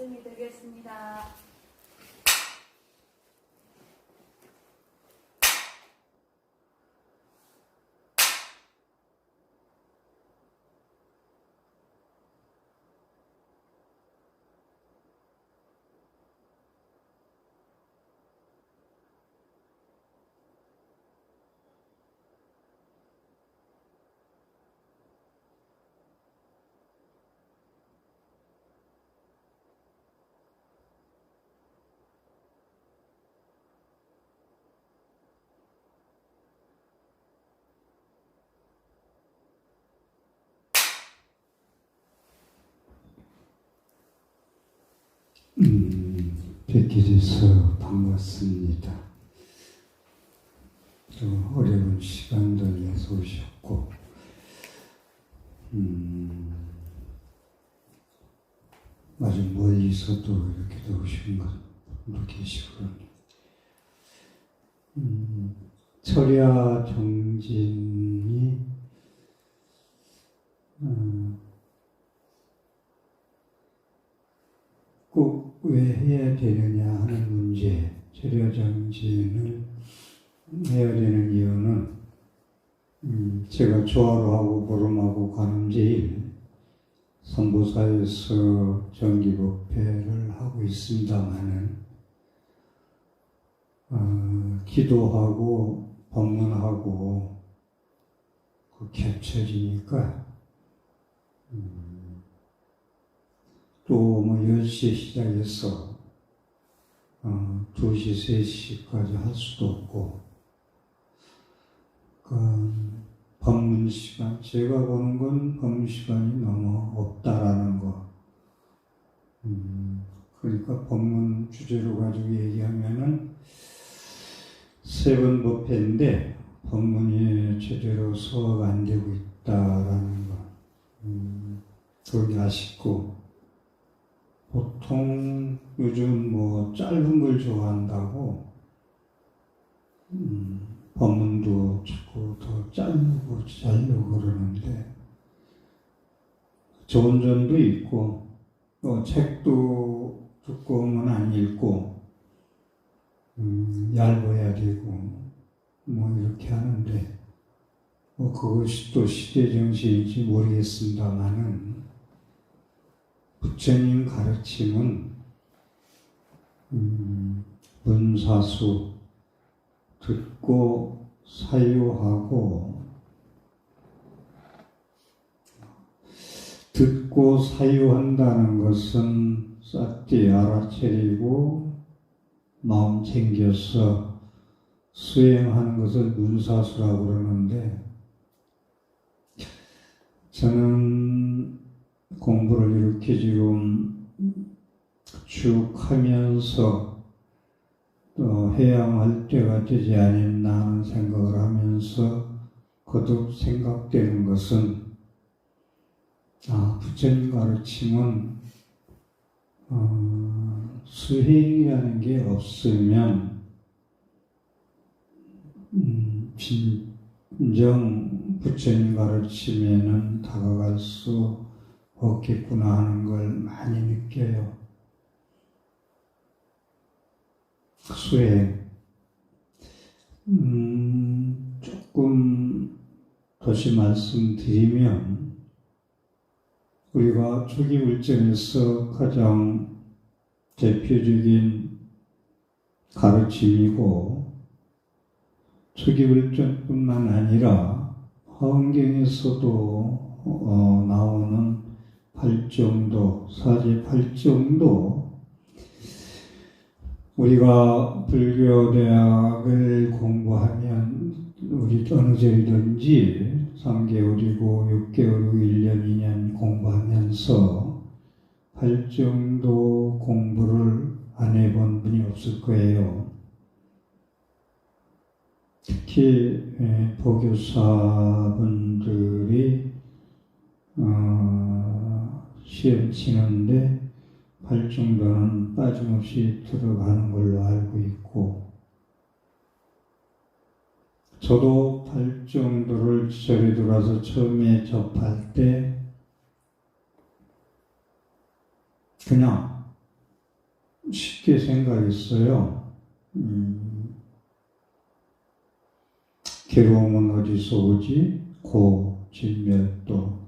말씀이 되겠습니다. 뵙게 돼서 반갑습니다. 좀 어려운 시간들 내서 오셨고, 아주 멀리서도 이렇게 오신 분도 계시고, 철야 정진이 꼭 왜 해야 되느냐 하는 문제, 철야정진을 해야 되는 이유는 제가 조화로하고 보름하고 관음제일 선보사에서 정기법회를 하고 있습니다마는 기도하고 법문하고 그 겹쳐지니까 또 10시에 시작해서 2시, 3시까지 할 수도 없고, 법문 시간, 제가 보는 건 법문 시간이 너무 없다라는 거. 그러니까 법문 주제로 가지고 얘기하면은 3번 법회인데 법문이 제대로 소화가 안 되고 있다라는 거. 그게 아쉽고, 보통 요즘 짧은 걸 좋아한다고 법문도 자꾸 더 자르고 그러는데, 좋은 점도 있고 책도 두꺼우면 안 읽고 얇아야 되고 이렇게 하는데 그것이 또 시대 정신인지 모르겠습니다만은 부처님 가르침은 문사수 듣고 사유하고, 듣고 사유한다는 것은 싹디 알아차리고 마음 챙겨서 수행하는 것을 문사수라고 그러는데, 저는 공부를 이렇게 지금 쭉 하면서 또 해양할 때가 되지 않았나 하는 생각을 하면서 거듭 생각되는 것은, 부처님 가르침은 수행이라는 게 없으면 진정 부처님 가르침에는 다가갈 수 없겠구나 하는 걸 많이 느껴요. 수행. 조금 다시 말씀드리면, 우리가 초기불전에서 가장 대표적인 가르침이고, 초기불전뿐만 아니라 화엄경에서도 나오는 팔정도, 사제팔정도, 우리가 불교대학을 공부하면 우리 어느 절이든지 3개월이고 6개월이고 1년, 2년 공부하면서 팔정도 공부를 안 해본 분이 없을 거예요. 특히 보교사분들이 시험 치는데 팔정도는 빠짐없이 들어가는 걸로 알고 있고, 저도 팔정도를 절에 들어와서 처음에 접할 때 그냥 쉽게 생각했어요. 괴로움은 어디서 오지? 고, 진멸도.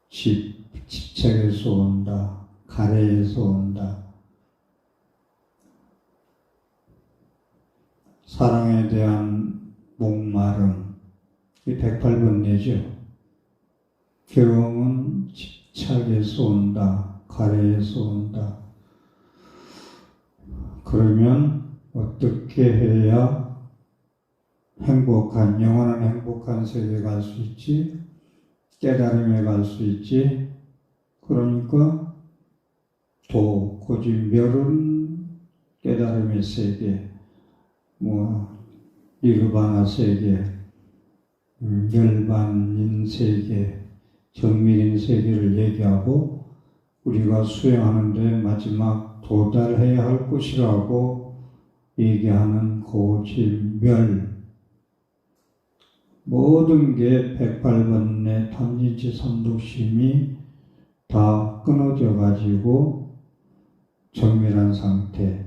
집착에서 온다. 가래에서 온다. 사랑에 대한 목마름, 이 108번뇌죠. 괴로움은 집착에서 온다. 가래에서 온다. 그러면 어떻게 해야 행복한, 영원한 행복한 세계에 갈 수 있지? 깨달음에 갈 수 있지? 그러니까 고진멸은 깨달음의 세계, 니르바나 세계, 열반인 세계, 정밀인 세계를 얘기하고 우리가 수행하는데 마지막 도달해야 할 곳이라고 얘기하는 고진멸. 모든 게 108번뇌 탐진치 삼독심이 다 끊어져 가지고 정밀한 상태,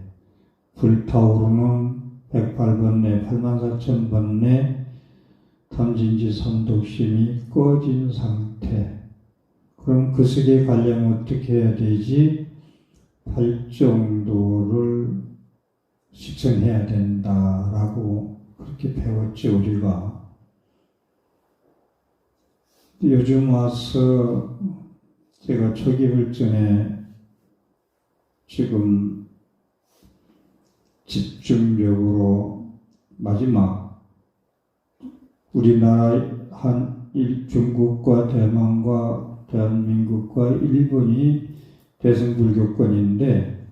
불타오르는 108번뇌, 84,000번뇌 탐진치 삼독심이 꺼진 상태. 그럼 그 세계에 가려면 어떻게 해야 되지? 8정도를 실천해야 된다라고 그렇게 배웠죠, 우리가. 요즘 와서 제가 초기불전에 지금 집중적으로 마지막 우리나라 중국과 대만과 대한민국과 일본이 대승불교권인데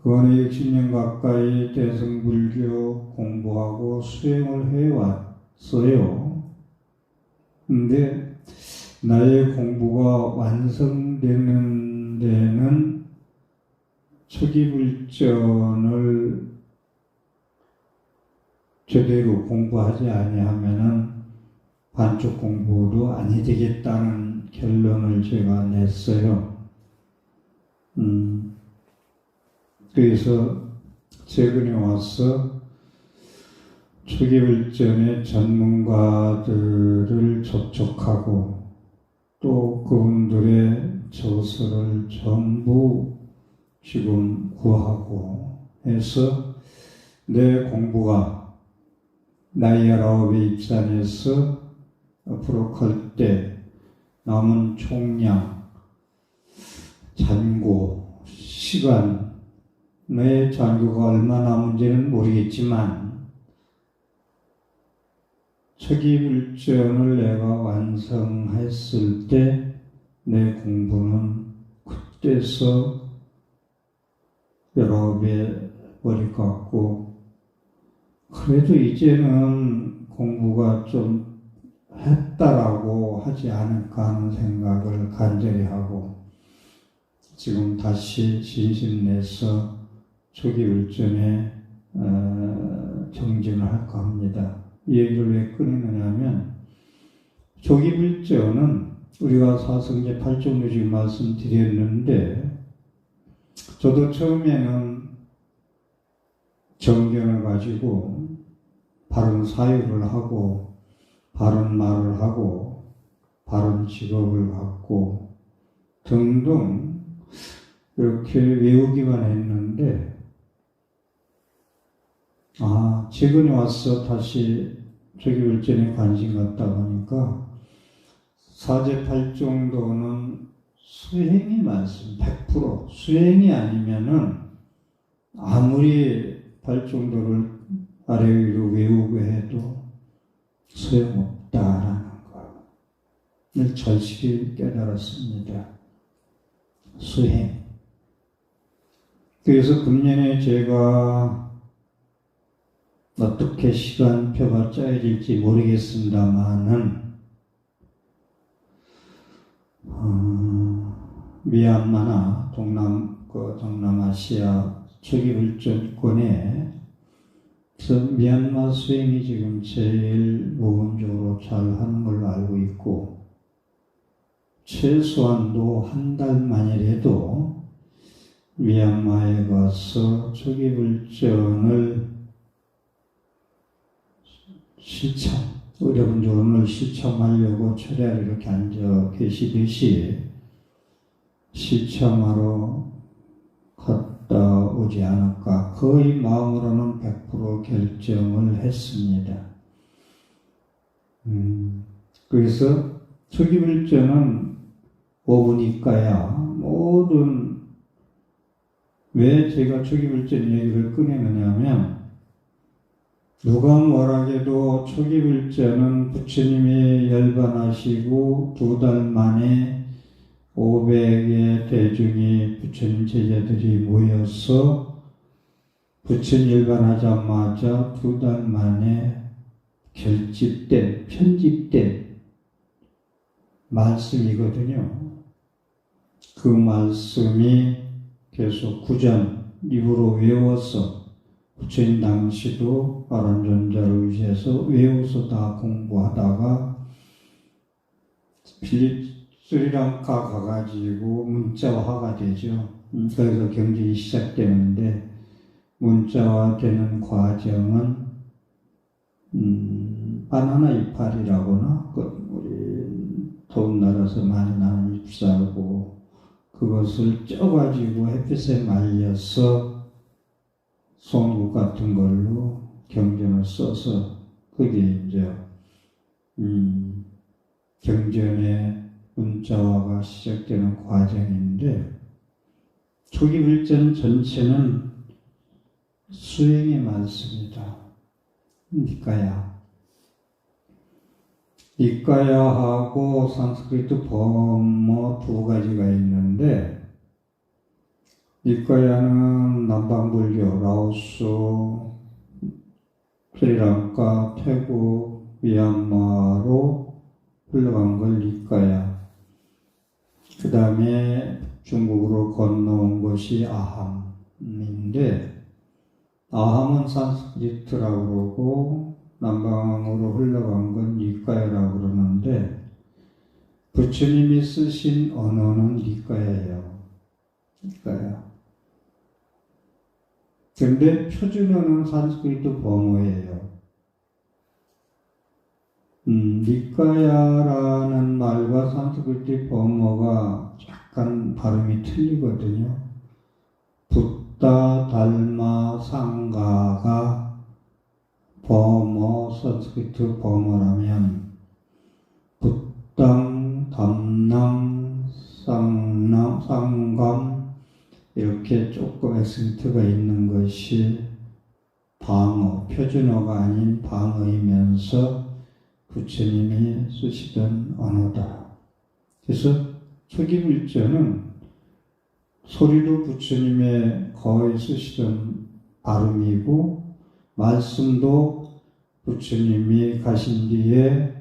그간에 60년 가까이 대승불교 공부하고 수행을 해왔어요. 근데 나의 공부가 완성되는 데는 초기불전을 제대로 공부하지 아니하면은 반쪽 공부도 아니 되겠다는 결론을 제가 냈어요. 그래서 최근에 와서 초기불전의 전문가들을 접촉하고 또 그분들의 저서를 전부 지금 구하고 해서 내 공부가 나이 19의 입산에서 앞으로 갈 때 남은 총량, 잔고, 시간, 내 잔고가 얼마 남은지는 모르겠지만 초기불전을 내가 완성했을 때 내 공부는 그때서 19배 버릴 것 같고 그래도 이제는 공부가 좀 했다라고 하지 않을까 하는 생각을 간절히 하고 지금 다시 신심내서 초기불전에 정진을 할까 합니다. 이 얘기를 왜 꺼내느냐면 초기불전은 우리가 사성제 8종류 지금 말씀드렸는데 저도 처음에는 정견을 가지고 바른 사유를 하고 바른 말을 하고 바른 직업을 갖고 등등 이렇게 외우기만 했는데 최근에 와서 다시 초기불전에 관심 갖다 보니까 사제 8정도는 수행이 많습니다. 100% 수행이 아니면은 아무리 8정도를 아래 위로 외우고 해도 소용없다라는 걸 절실히 깨달았습니다. 수행. 그래서 금년에 제가 어떻게 시간표가 짜여질지 모르겠습니다만은 미얀마나 동남아시아 초기불전권에 미얀마 수행이 지금 제일 모범적으로 잘 하는 걸로 알고 있고 최소한도 한 달 만이라도 미얀마에 가서 초기불전을 여러분들 오늘 실천하려고 철야를 이렇게 앉아 계시듯이 실천하러 갔다 오지 않을까. 거의 마음으로는 100% 결정을 했습니다. 그래서 초기불전은 5분이니까야 모든 왜 제가 초기불전 얘기를 꺼내느냐면 누가 뭐라해도 초기불전은 부처님이 열반하시고 2달 만에 500의 대중이 부처님 제자들이 모여서 부처님 열반하자마자 2달 만에 결집된 편집된 말씀이거든요. 그 말씀이 계속 구전 입으로 외워서 부처님 당시도 아란전자를 의지해서 외워서 다 공부하다가 스리랑카 가가지고 문자화가 되죠. 그래서 경전이 시작되는데 문자화되는 과정은 바나나 이파리라거나 우리 더운 나라에서 많이 나는 잎사고 그것을 쪄가지고 햇빛에 말려서 송국 같은 걸로 경전을 써서 그게 이제 경전의 문자화가 시작되는 과정인데 초기불전 전체는 수행의 말씀이다. 니까야하고 산스크리트 범어 2가지가 있는데 니까야는 남방불교, 라오스, 스리랑카, 태국, 미얀마로 흘러간 걸 니까야. 그 다음에 중국으로 건너온 것이 아함인데 아함은 산스크리트라고 그러고 남방으로 흘러간 건 니까야라고 그러는데 부처님이 쓰신 언어는 니까야예요. 니까야. 근데 표준어는 산스크리트 범어예요. 니까야라는 말과 산스크리트 범어가 약간 발음이 틀리거든요. 붓다, 달마, 상가가 범어, 산스크리트 범어라면 붓당, 담랑, 상감 이렇게 조금 액센트가 있는 것이 방어, 표준어가 아닌 방어이면서 부처님이 쓰시던 언어다. 그래서 초기불전은 소리도 부처님의 거의 쓰시던 발음이고 말씀도 부처님이 가신 뒤에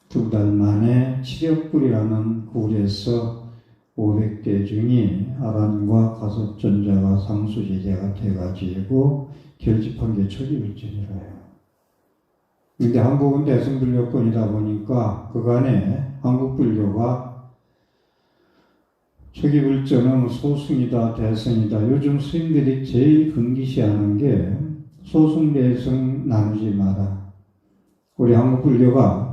2달 만에 칠역불이라는 굴에서 500대중이 아란과 가섭전자가 상수제자가 돼가지고 결집한 게 초기불전이라요. 근데 한국은 대승불교권이다 보니까 그간에 한국불교가 초기불전은 소승이다 대승이다. 요즘 스님들이 제일 금기시하는 게 소승 대승 나누지 마라. 우리 한국불교가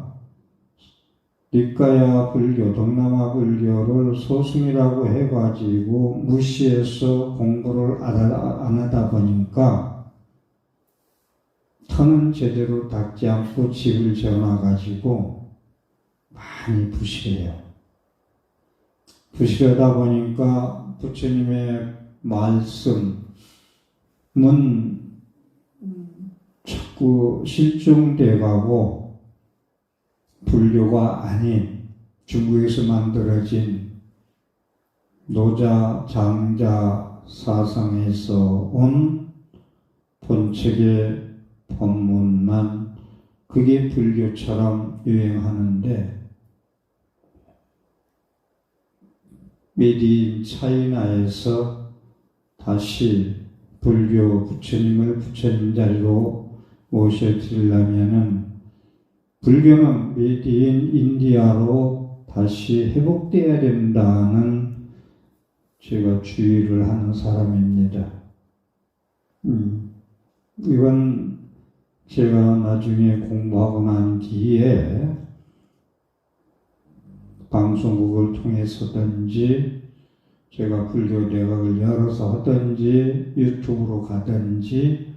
니까야 불교, 동남아 불교를 소승이라고 해가지고 무시해서 공부를 안 하다 보니까 터는 제대로 닦지 않고 집을 지어놔가지고 많이 부실해요. 부실하다 보니까 부처님의 말씀은 자꾸 실종돼가고 불교가 아닌 중국에서 만들어진 노자, 장자 사상에서 온 본책의 법문만 그게 불교처럼 유행하는데 메디인 차이나에서 다시 불교 부처님을 부처님 자리로 모셔드리려면은 불교는 메디인 인디아로 다시 회복되어야 된다는 제가 주의를 하는 사람입니다. 이건 제가 나중에 공부하고 난 뒤에 방송국을 통해서든지 제가 불교 대학을 열어서 하든지 유튜브로 가든지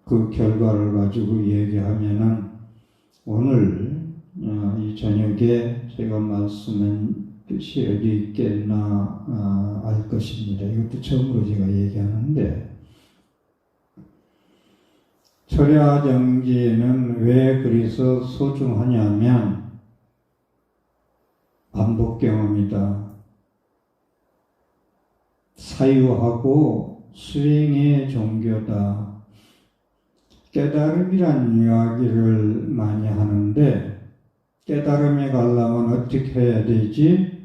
그 결과를 가지고 얘기하면은 오늘 이 저녁에 제가 말씀한 뜻이 어디 있겠나 알 것입니다. 이것도 처음으로 제가 얘기하는데 철야정지는 왜 그래서 소중하냐면 반복 경험이다. 사유하고 수행의 종교다. 깨달음이란 이야기를 많이 하는데 깨달음에 가려면 어떻게 해야 되지?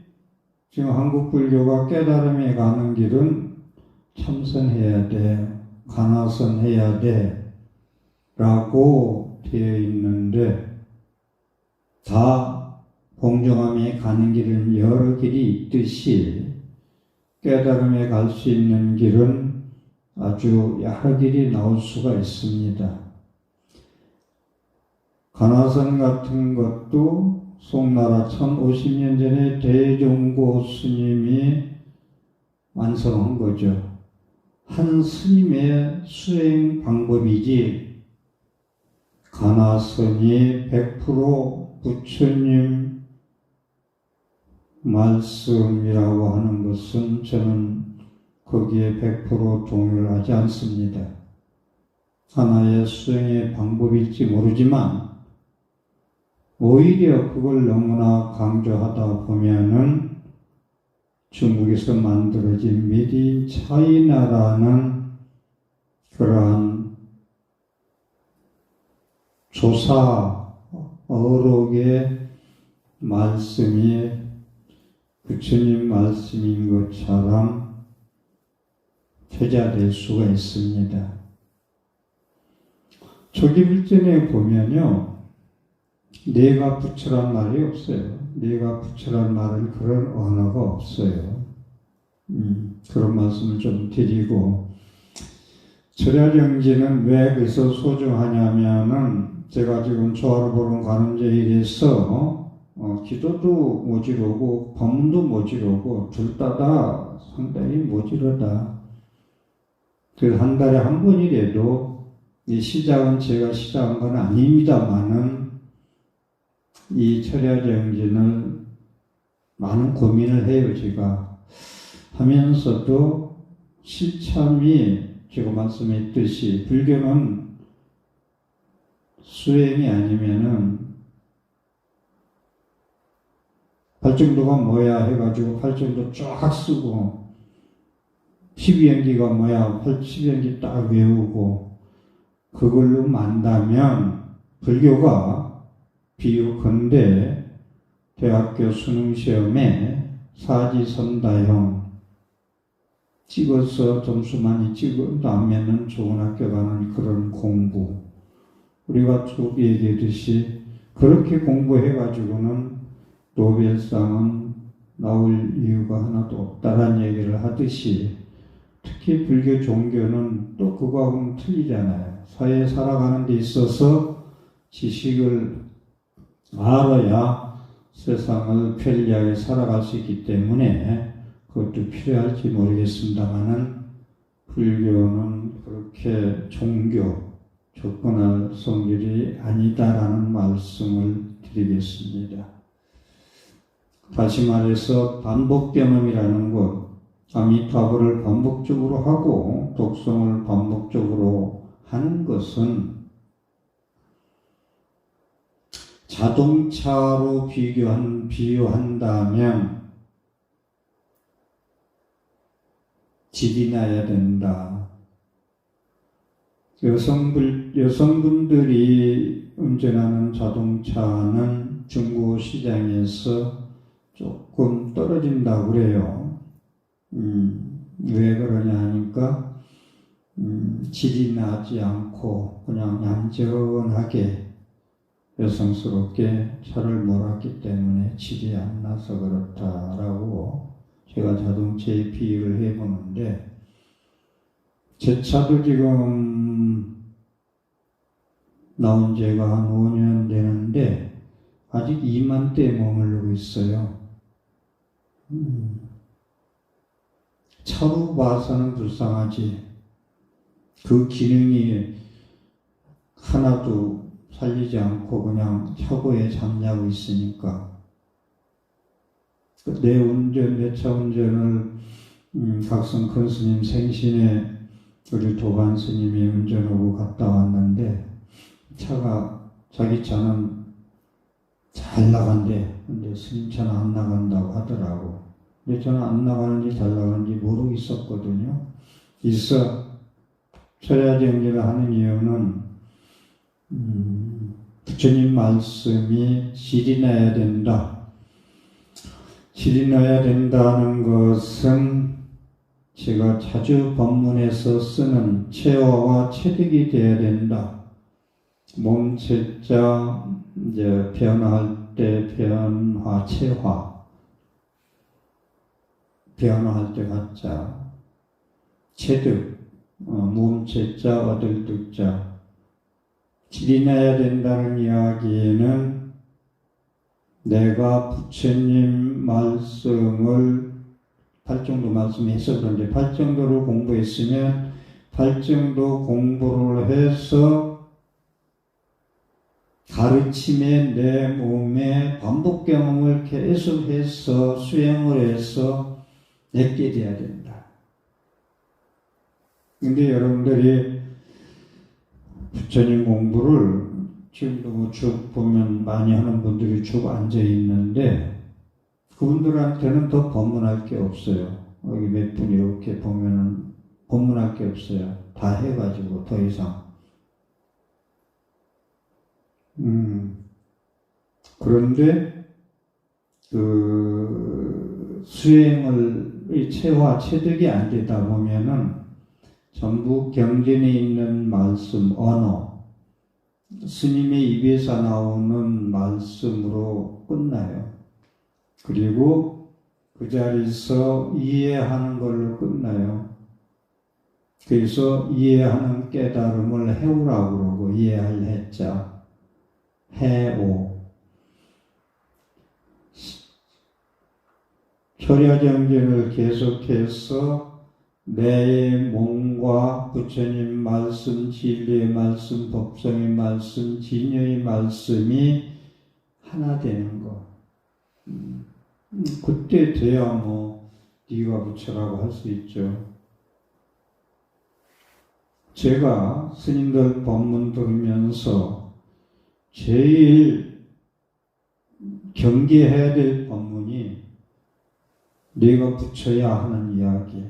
지금 한국 불교가 깨달음에 가는 길은 참선해야 돼, 간화선해야 돼 라고 되어 있는데 다 공정함에 가는 길은 여러 길이 있듯이 깨달음에 갈 수 있는 길은 아주 여러 길이 나올 수가 있습니다. 간화선 같은 것도 송나라 1050년 전에 대종고 스님이 완성한 거죠. 한 스님의 수행 방법이지 간화선이 100% 부처님 말씀이라고 하는 것은 저는 거기에 100% 동의를 하지 않습니다. 하나의 수행의 방법일지 모르지만 오히려 그걸 너무나 강조하다 보면은 중국에서 만들어진 메이드 인 차이나라는 그러한 조사 어록의 말씀이 부처님 말씀인 것처럼 퇴자될 수가 있습니다. 초기불전에 보면요, 내가 부처란 말이 없어요. 내가 부처란 말은 그런 언어가 없어요. 그런 말씀을 좀 드리고, 철야정지는 왜 그래서 소중하냐면은 제가 지금 조화를 보러 가는 제일에서 기도도 모지르고 법문도 모지르고 둘 다 상당히 모지르다. 그래서 한 달에 한 번이라도 이 시작은 제가 시작한 건 아닙니다만은 이 철야정지는 많은 고민을 해요. 제가 하면서도 실참이 제가 말씀했듯이 불교는 수행이 아니면은 팔정도가 뭐야 해가지고 팔정도 쫙 쓰고 12연기가 뭐야 12연기 딱 외우고 그걸로 만다면 불교가 비유컨대 대학교 수능시험에 사지선다형 찍어서 점수 많이 찍어나면은 좋은 학교 가는 그런 공부 우리가 쭉 얘기했듯이 그렇게 공부해가지고는 노벨상은 나올 이유가 하나도 없다라는 얘기를 하듯이 특히 불교 종교는 또 그거하고는 틀리잖아요. 사회에 살아가는 데 있어서 지식을 알아야 세상을 편리하게 살아갈 수 있기 때문에 그것도 필요할지 모르겠습니다만은 불교는 그렇게 종교, 조건할 성질이 아니다라는 말씀을 드리겠습니다. 다시 말해서 반복 경험이라는 것, 아미타불을 반복적으로 하고 독성을 반복적으로 하는 것은 자동차로 비유한다면 질이 나야 된다. 여성분들이 운전하는 자동차는 중고 시장에서 조금 떨어진다고 그래요. 왜 그러냐 하니까 질이 나지 않고 그냥 얌전하게 여성스럽게 차를 몰았기 때문에 질이 안 나서 그렇다라고 자동차에 비유를 해보는데, 제 차도 지금 나온 지가 한 5년 되는데 아직 2만 대에 머무르고 있어요. 차로 봐서는 불쌍하지. 그 기능이 하나도 살리지 않고 그냥 차고에 잠자고 있으니까. 내 차 운전을 각성 큰 스님 생신에 우리 도반 스님이 운전하고 갔다 왔는데, 자기 차는 잘 나간대. 근데 스님 차는 안 나간다고 하더라고. 근데 저는 안 나가는지 잘 나가는지 모르고 있었거든요. 철야지 경제를 하는 이유는, 부처님 말씀이 실이 나야 된다. 실이 나야 된다는 것은 제가 자주 법문에서 쓰는 체화와 체득이 돼야 된다. 몸체자, 이제 변화할 때 변화, 체화. 변화할 때 가짜. 체득, 몸체자, 얻을 득자. 질이 나야 된다는 이야기에는 내가 부처님 말씀을 8정도 말씀해서 그런데 8정도를 공부했으면 8정도 공부를 해서 가르침에 내 몸에 반복 경험을 계속해서 수행을 해서 내게 돼야 된다. 근데 여러분들이 부처님 공부를 지금도 쭉 보면 많이 하는 분들이 쭉 앉아 있는데 그분들한테는 더 법문할 게 없어요. 여기 몇 분 이렇게 보면은 법문할 게 없어요. 다 해가지고 더 이상. 그런데 그 수행을 체화 체득이 안 되다 보면은 전부 경전에 있는 말씀 언어 스님의 입에서 나오는 말씀으로 끝나요. 그리고 그 자리에서 이해하는 걸로 끝나요. 그래서 이해하는 깨달음을 해오라고 그러고 이해할 해자 해오 철야정진을 계속해서 내 몸과 부처님 말씀, 진리의 말씀, 법성의 말씀, 진여의 말씀이 하나 되는 것. 그때 돼야 네가 부처라고 할 수 있죠. 제가 스님들 법문 들으면서 제일 경계해야 될 법문이 네가 부처야 하는 이야기.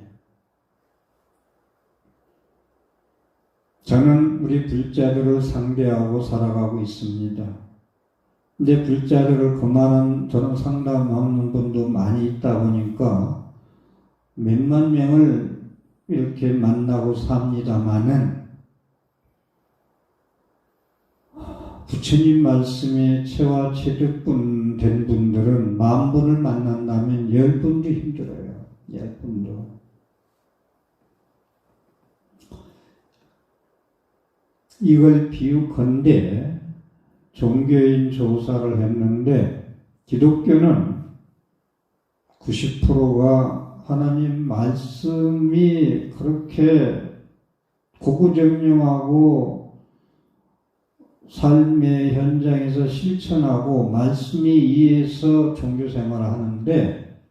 저는 우리 불자들을 상대하고 살아가고 있습니다. 근데 불자들을 그만한 저는 상담하는 분도 많이 있다 보니까 몇만 명을 이렇게 만나고 삽니다마는 부처님 말씀에 체화 체득분 된 분들은 10,000분을 만난다면 10분도 힘들어요. 10분도. 이걸 비유컨대 종교인 조사를 했는데 기독교는 90%가 하나님 말씀이 그렇게 고구정령하고 삶의 현장에서 실천하고 말씀이 이해해서 종교생활을 하는데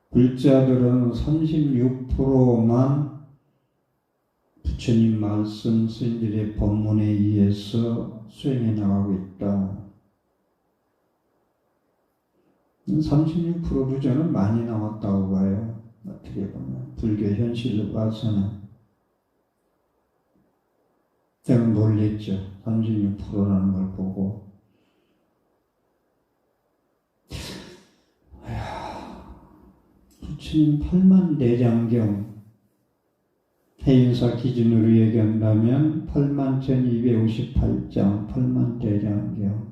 불자들은 36%만 부처님 말씀, 스님들의 법문에 의해서 수행해 나가고 있다. 36%도 저는 많이 나왔다고 봐요. 어떻게 보면 불교 현실로 봐서는. 저는 놀랬죠. 36%라는 걸 보고. 부처님 8만대장경 해인사 기준으로 얘기한다면 81,258장 8만대장경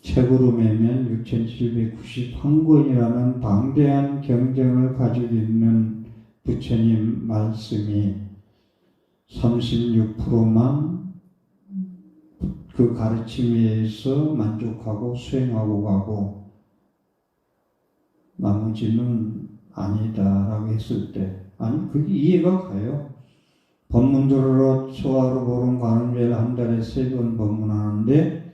책으로 매면 6,791권이라는 방대한 경쟁을 가지고 있는 부처님 말씀이 36%만 그 가르침에 의해서 만족하고 수행하고 가고 나머지는 아니다라고 했을 때, 아니 그게 이해가 가요. 법문 들으러 초하루 보름 관음제를 한 달에 3번 법문하는데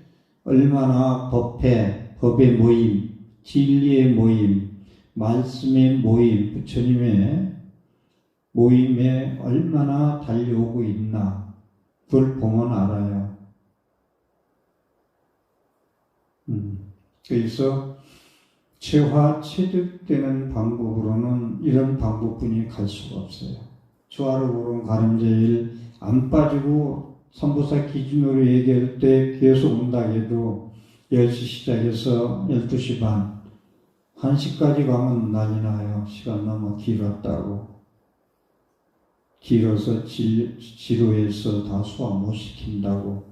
얼마나 법의 모임, 진리의 모임, 말씀의 모임, 부처님의 모임에 얼마나 달려오고 있나 그걸 보면 알아요. 그래서 체화체득되는 방법으로는 이런 방법뿐이 갈 수가 없어요. 초하루 보름 관음제일 안 빠지고 삼보사 기준으로 얘기할 때 계속 온다 해도 10시 시작해서 12시 반 1시까지 가면 난리 나요. 시간 너무 길었다고. 길어서 지루해서 다 소화 못 시킨다고.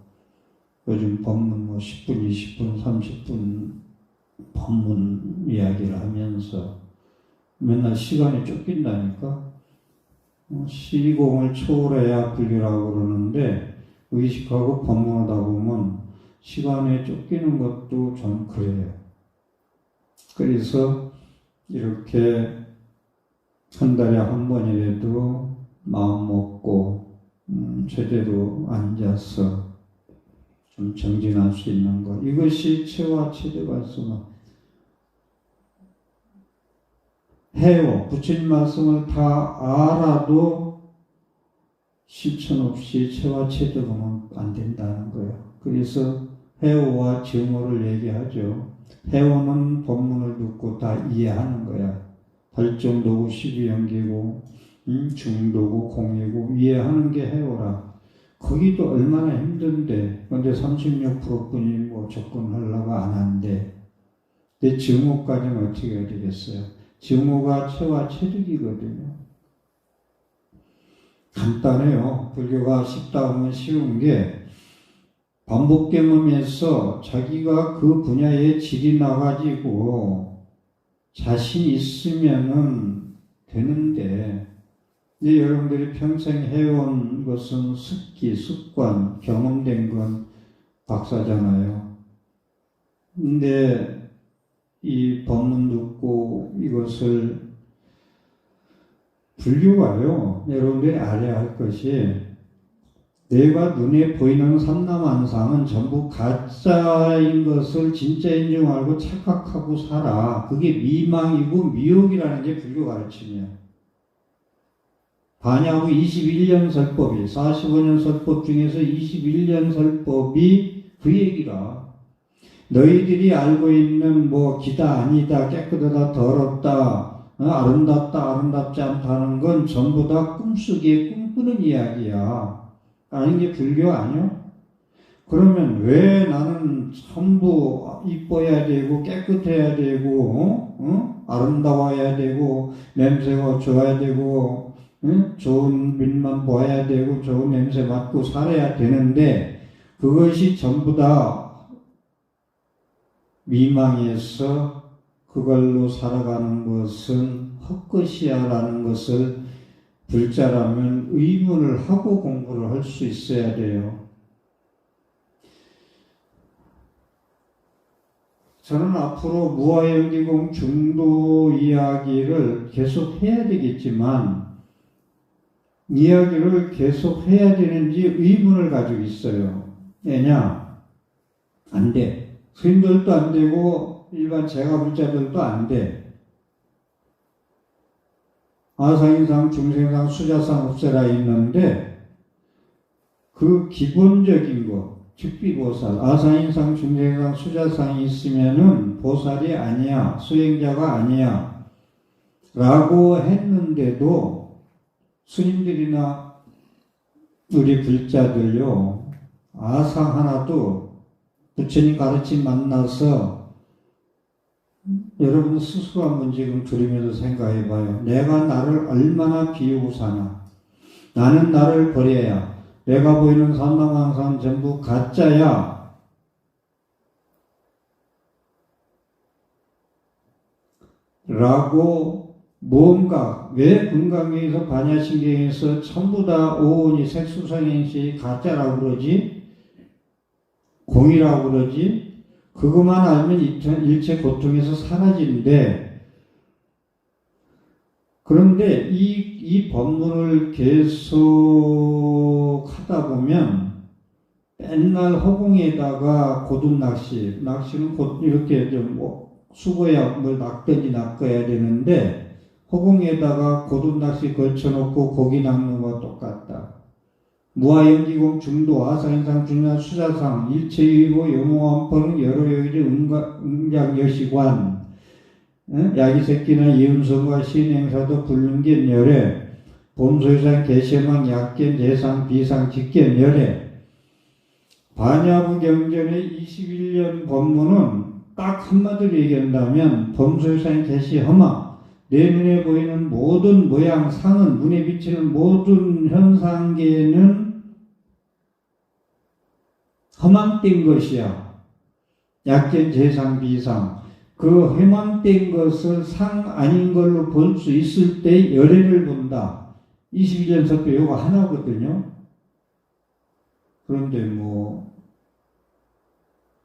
요즘 법문 10분, 20분, 30분 법문 이야기를 하면서 맨날 시간이 쫓긴다니까. 시공을 초월해야 불교라고 그러는데 의식하고 법문하다 보면 시간에 쫓기는 것도 좀 그래요. 그래서 이렇게 한 달에 한 번이라도 마음 먹고 제대로 앉아서 좀 정진할 수 있는 것, 이것이 체화체득 말씀을 해요. 부처님 말씀을 다 알아도 실천 없이 체화체득하면 안 된다는 거예요. 그래서 해오와 증오를 얘기하죠. 해오는 법문을 듣고 다 이해하는 거야. 발정도고 십이연기고 중도고 공이고 이해하는 게 해오라. 거기도 얼마나 힘든데, 근데 36%뿐이 접근하려고 안 한대. 근데 증오까지는 어떻게 해야 되겠어요? 증오가 체화체득이거든요. 간단해요. 불교가 쉽다 하면 쉬운 게 반복 경험에서 자기가 그 분야에 질이 나가지고 자신 있으면은 되는데, 이제 여러분들이 평생 해온 것은 습기, 습관, 경험된 건 박사잖아요. 근데 이 법문 듣고 이것을 불교가요, 여러분들이 알아야 할 것이, 내가 눈에 보이는 삼라만상은 전부 가짜인 것을 진짜인 줄 알고 착각하고 살아. 그게 미망이고 미혹이라는 게 불교 가르침이야. 반야후 21년 설법이, 45년 설법 중에서 21년 설법이 그 얘기라. 너희들이 알고 있는 기다 아니다, 깨끗하다 더럽다, 아름답다 아름답지 않다는 건 전부 다 꿈속에 꿈꾸는 이야기야. 아닌 게 불교 아니야? 그러면 왜 나는 전부 이뻐야 되고 깨끗해야 되고 아름다워야 되고 냄새가 좋아야 되고 좋은 빛만 보아야 되고 좋은 냄새 맡고 살아야 되는데, 그것이 전부 다 미망해서 그걸로 살아가는 것은 헛것이야라는 것을 불자라면 의문을 하고 공부를 할 수 있어야 돼요. 저는 앞으로 무아연기공 중도 이야기를 계속 해야 되겠지만, 이야기를 계속 해야 되는지 의문을 가지고 있어요. 왜냐? 안 돼. 스님들도 안 되고 일반 제가불자들도 안 돼. 아상인상, 중생상, 수자상 없애라 있는데 그 기본적인 거, 즉비보살, 아상인상, 중생상, 수자상이 있으면은 보살이 아니야, 수행자가 아니야 라고 했는데도 스님들이나 우리 불자들요, 아상 하나도 부처님 가르침 만나서 여러분 스스로 한번 지금 들으면서 생각해봐요. 내가 나를 얼마나 비우고 사나. 나는 나를 버려야. 내가 보이는 삼라만상 전부 가짜야. 라고 뭔가 왜 금강경에서 반야신경에서 전부 다 오온이 색수성행시 가짜라고 그러지? 공이라고 그러지? 그것만 알면 일체 고통에서 사라지는데, 그런데 이 법문을 계속 하다 보면 맨날 허공에다가 고둔낚시, 낚시는 곧 이렇게 좀 수고야 뭘 낚든지 낚아야 되는데 허공에다가 고둔낚시 걸쳐놓고 고기 낚는 거 똑같다. 무아연기공 중도 아사인상 중요한 수자상 일체의고 영호원포는 여러 여기의 응작여시관 야기새끼나 이음성과 신행사도 불능견 열애 봄소유상 개시망 약견 재상 비상 직견 열애 반야부 경전의 21년 법문은 딱 한마디로 얘기한다면 범소유상 개시 허망 내 눈에 보이는 모든 모양 상은 눈에 비치는 모든 현상계는 허망된 것이야. 약견 재상 비상 그 허망된 것을 상 아닌 걸로 볼 수 있을 때 열애를 본다. 21년 법도 요거 하나거든요. 그런데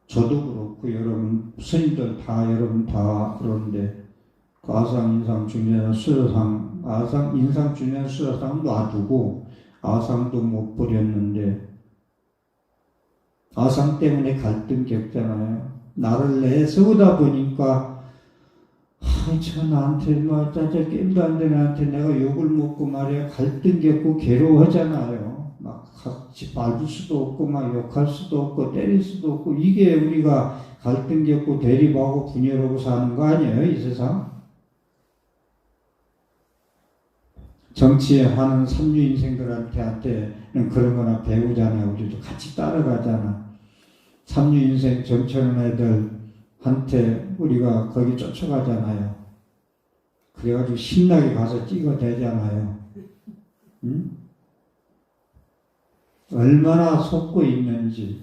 저도 그렇고 여러분 스님들 다 여러분 다 그런데 그 아상 인상 중요한 수여상 아상 인상 중요한 수여상 놔두고 아상도 못 버렸는데 아상 때문에 갈등 겪잖아요. 나를 내세우다 보니까 저 나한테 짜짜 게임도 안 되는 나한테 내가 욕을 먹고 말이야 갈등 겪고 괴로워하잖아요. 막 같이 밟을 수도 없고 막 욕할 수도 없고 때릴 수도 없고 이게 우리가 갈등 겪고 대립하고 분열하고 사는 거 아니에요 이 세상? 정치하는 삼류 인생들한테는 그런 거나 배우잖아요. 우리도 같이 따라가잖아. 삼류 인생 정치하는 애들한테 우리가 거기 쫓아가잖아요. 그래가지고 신나게 가서 찍어대잖아요. 응? 얼마나 속고 있는지.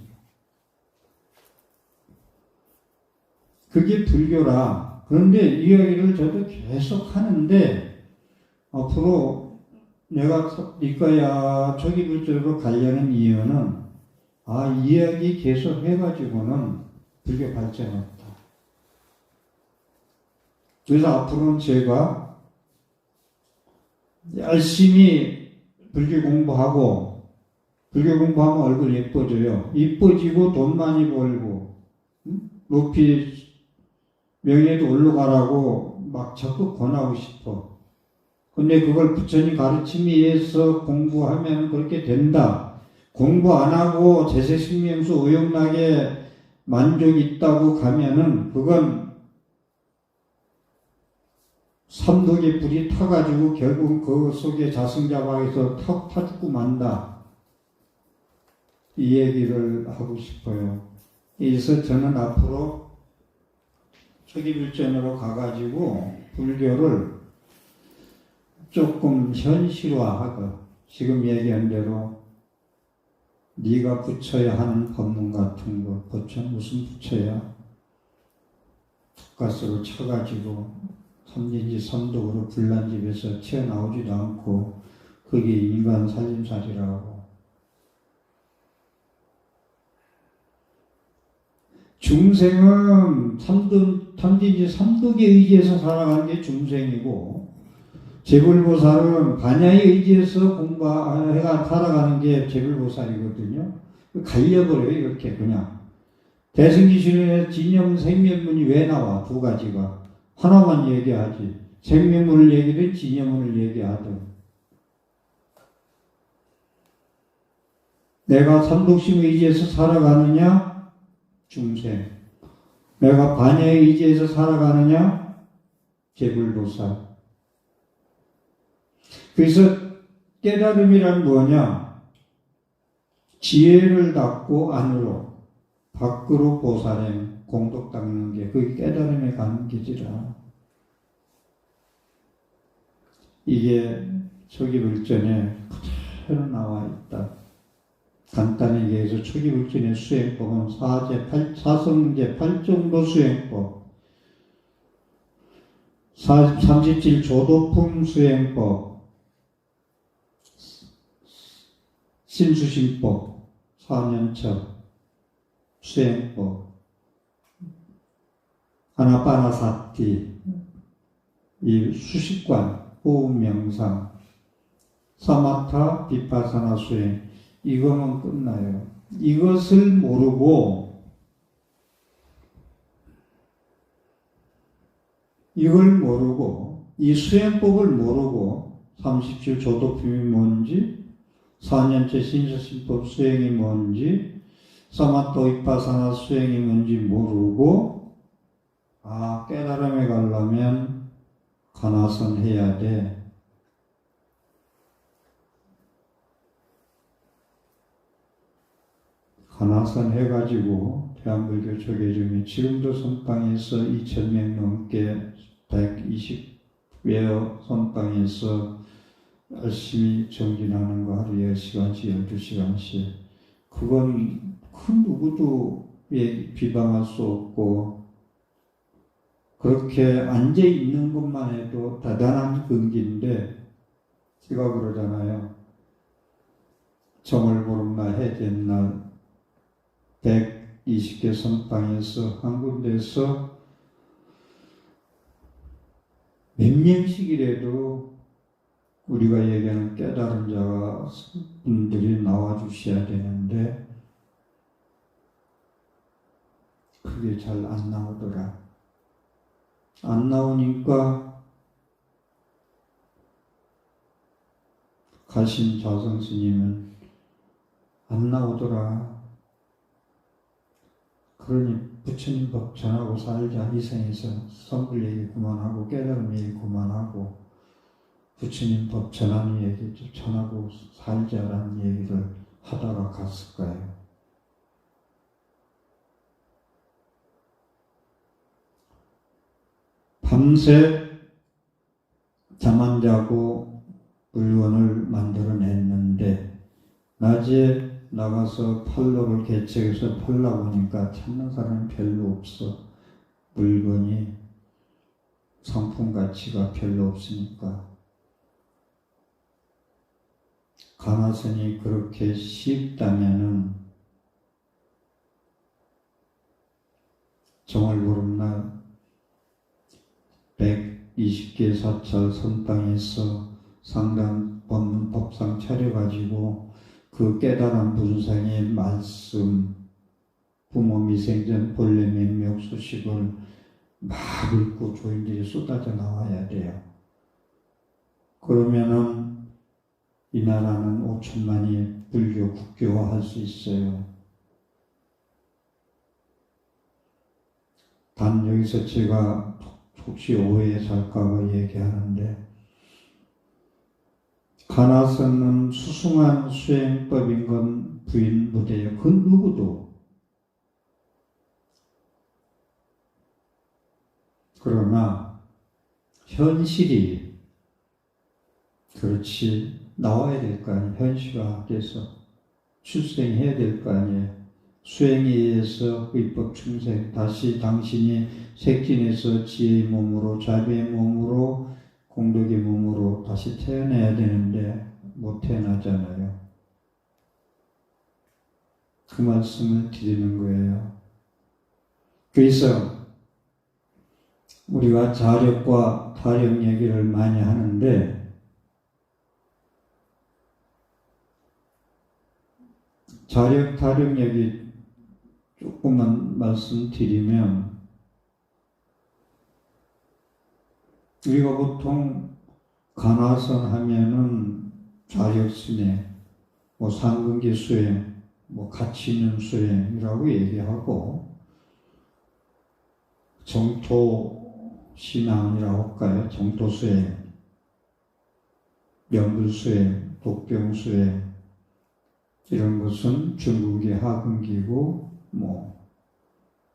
그게 불교라. 그런데 이 이야기를 저도 계속 하는데 앞으로 내가 이과야 초기불교로 가려는 이유는 이야기 계속 해가지고는 불교 발전 없다. 그래서 앞으로는 제가 열심히 불교 공부하고 불교 공부하면 얼굴 예뻐져요. 예뻐지고 돈 많이 벌고 높이 명예도 올라가라고 막 적극 권하고 싶어. 근데 그걸 부처님 가르침에 의해서 공부하면 그렇게 된다. 공부 안 하고 제세식명수 의욕나게 만족이 있다고 가면은 그건 삼독의 불이 타가지고 결국 그 속에 자승자박에서 타 죽고 만다. 이 얘기를 하고 싶어요. 그래서 저는 앞으로 초기불전으로 가가지고 불교를 조금 현실화하고 지금 얘기한 대로 네가 붙여야 하는 법문 같은 거 무슨 붙여야 툭가스로 쳐가지고 삼진지 삼독으로 불난집에서 튀어나오지도 않고 그게 인간 살림살이라고. 중생은 삼진지 삼독에 의지해서 살아가는 게 중생이고 제불보살은 반야에 의지해서 공부해가 살아가는 게 제불보살이거든요. 갈려버려요 이렇게 그냥. 대승기신의 진영 생명문이 왜 나와? 두 가지가. 하나만 얘기하지. 생명문을 얘기든 진영문을 얘기하든. 내가 삼독심 의지해서 살아가느냐? 중생. 내가 반야에 의지해서 살아가느냐? 제불보살. 그래서 깨달음이란 뭐냐? 지혜를 닫고 안으로, 밖으로 보살행, 공덕 닦는 게 그게 깨달음에 가는 길이라. 이게 초기불전에 그대로 나와 있다. 간단히 얘기해서 초기불전의 수행법은 사성제 8정도 수행법. 37조도품 수행법, 신수신법, 4년차 수행법, 아나파나사티, 이 수식관, 호흡 명상, 사마타 비파사나 수행, 이거면 끝나요. 이것을 모르고, 이걸 모르고, 이 수행법을 모르고, 37조도품이 뭔지, 4년째 신수신법 수행이 뭔지, 사마타 비파사나 수행이 뭔지 모르고, 깨달음에 가려면 가나선 해야 돼. 가나선 해가지고 대한불교 조계중에 지금도 선방에서 2,000명 넘게 120여 선방에서 열심히 정진하는 거 하루에 10시간씩 12시간씩 그건 그 누구도 비방할 수 없고 그렇게 앉아있는 것만 해도 대단한 근기인데 제가 그러잖아요. 정월 보름날 해된 날 120개 선방에서 한 군데서 몇 명씩이라도 우리가 얘기하는 깨달은 자가 분들이 나와주셔야 되는데 그게 잘 안 나오더라. 안 나오니까 가신 자성 스님은 안 나오더라. 그러니 부처님 법 전하고 살자. 이 생에서 성불 얘기 그만하고 깨달음 얘기 그만하고 부처님 법 전하는 얘기 좀 전하고 살자라는 얘기를 하다가 갔을 거예요. 밤새 잠 안 자고 물건을 만들어냈는데 낮에 나가서 팔로를 개척해서 팔라고 하니까 찾는 사람이 별로 없어. 물건이 상품 가치가 별로 없으니까. 가나선이 그렇게 쉽다면은 정월보름날 120개 사찰 선방에서 상당 법문 법상 차려가지고 그 깨달은 분상의 말씀, 부모 미생전 본래 명명 소식을 막 읽고 조인들이 쏟아져 나와야 돼요. 그러면은 이 나라는 5천만이 불교 국교화할 수 있어요. 단 여기서 제가 혹시 오해 살까봐 얘기하는데 가나선은 수승한 수행법인 건 부인 못해요. 그 누구도. 그러나 현실이 그렇지 나와야 될 거 아니에요. 현실화돼서 출생해야 될 거 아니에요. 수행에 의해서 의법 충생 다시 당신이 색진에서 지혜의 몸으로 자비의 몸으로 공덕의 몸으로 다시 태어나야 되는데 못 태어나잖아요. 그 말씀을 드리는 거예요. 그래서 우리가 자력과 타력 얘기를 많이 하는데 자력, 타력 얘기 조금만 말씀드리면 우리가 보통 가나선 하면은 자력순회, 상근기 수행, 가치 있는 수행이라고 얘기하고 정토신앙이라고 할까요? 정토수행, 명불수행, 독병수행 이런 것은 중근기, 하근기고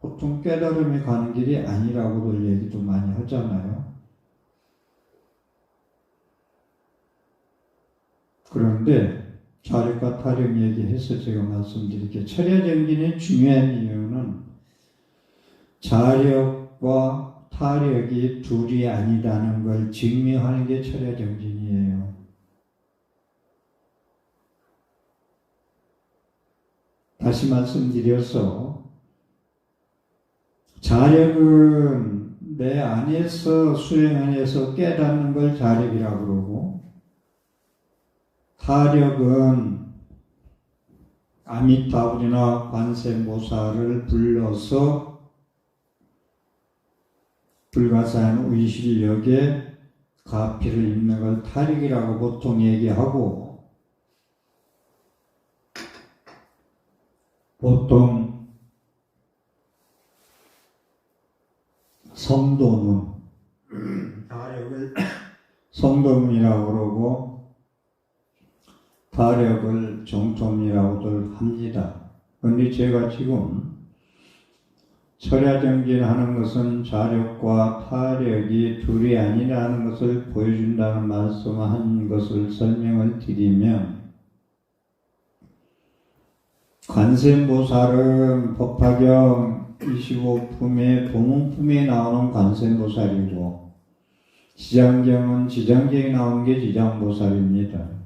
보통 깨달음에 가는 길이 아니라고들 얘기도 많이 하잖아요. 그런데 자력과 타력 얘기해서 제가 말씀드릴게요. 철야정진의 중요한 이유는 자력과 타력이 둘이 아니라는 걸 증명하는 게 철야정진이에요. 다시 말씀드려서 자력은 내 안에서 수행 안에서 깨닫는 걸 자력이라고 그러고, 타력은 아미타불이나 관세모사를 불러서 불가사한 의실력에 가피를 입는 걸 타력이라고 보통 얘기하고, 보통 성도문, 타력을 성도문이라고 그러고 타력을 정토문이라고들 합니다. 그런데 제가 지금 철야정진하는 것은 자력과 타력이 둘이 아니라는 것을 보여준다는 말씀한 것을 설명을 드리면, 관세음보살은 법화경 25품의 보문품에 나오는 관세음보살이고, 지장경은 지장경에 나오는 게 지장보살입니다.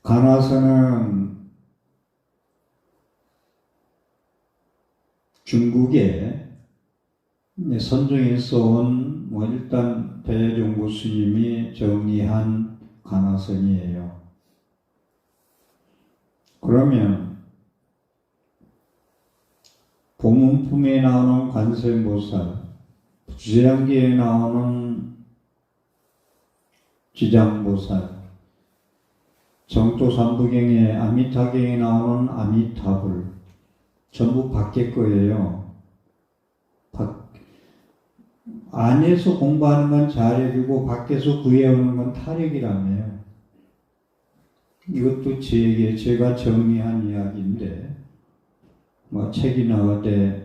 간화서는 중국에 선종에서 온 일단 대종부 스님이 정리한 간화선이에요. 그러면 보문품에 나오는 관세음보살, 지장기에 나오는 지장보살, 정토삼부경에 아미타경에 나오는 아미타불, 전부 밖에 거예요. 안에서 공부하는 건 자력이고 밖에서 구해오는 건 타력이라며요. 이것도 제가 정리한 이야기인데, 책이나 어디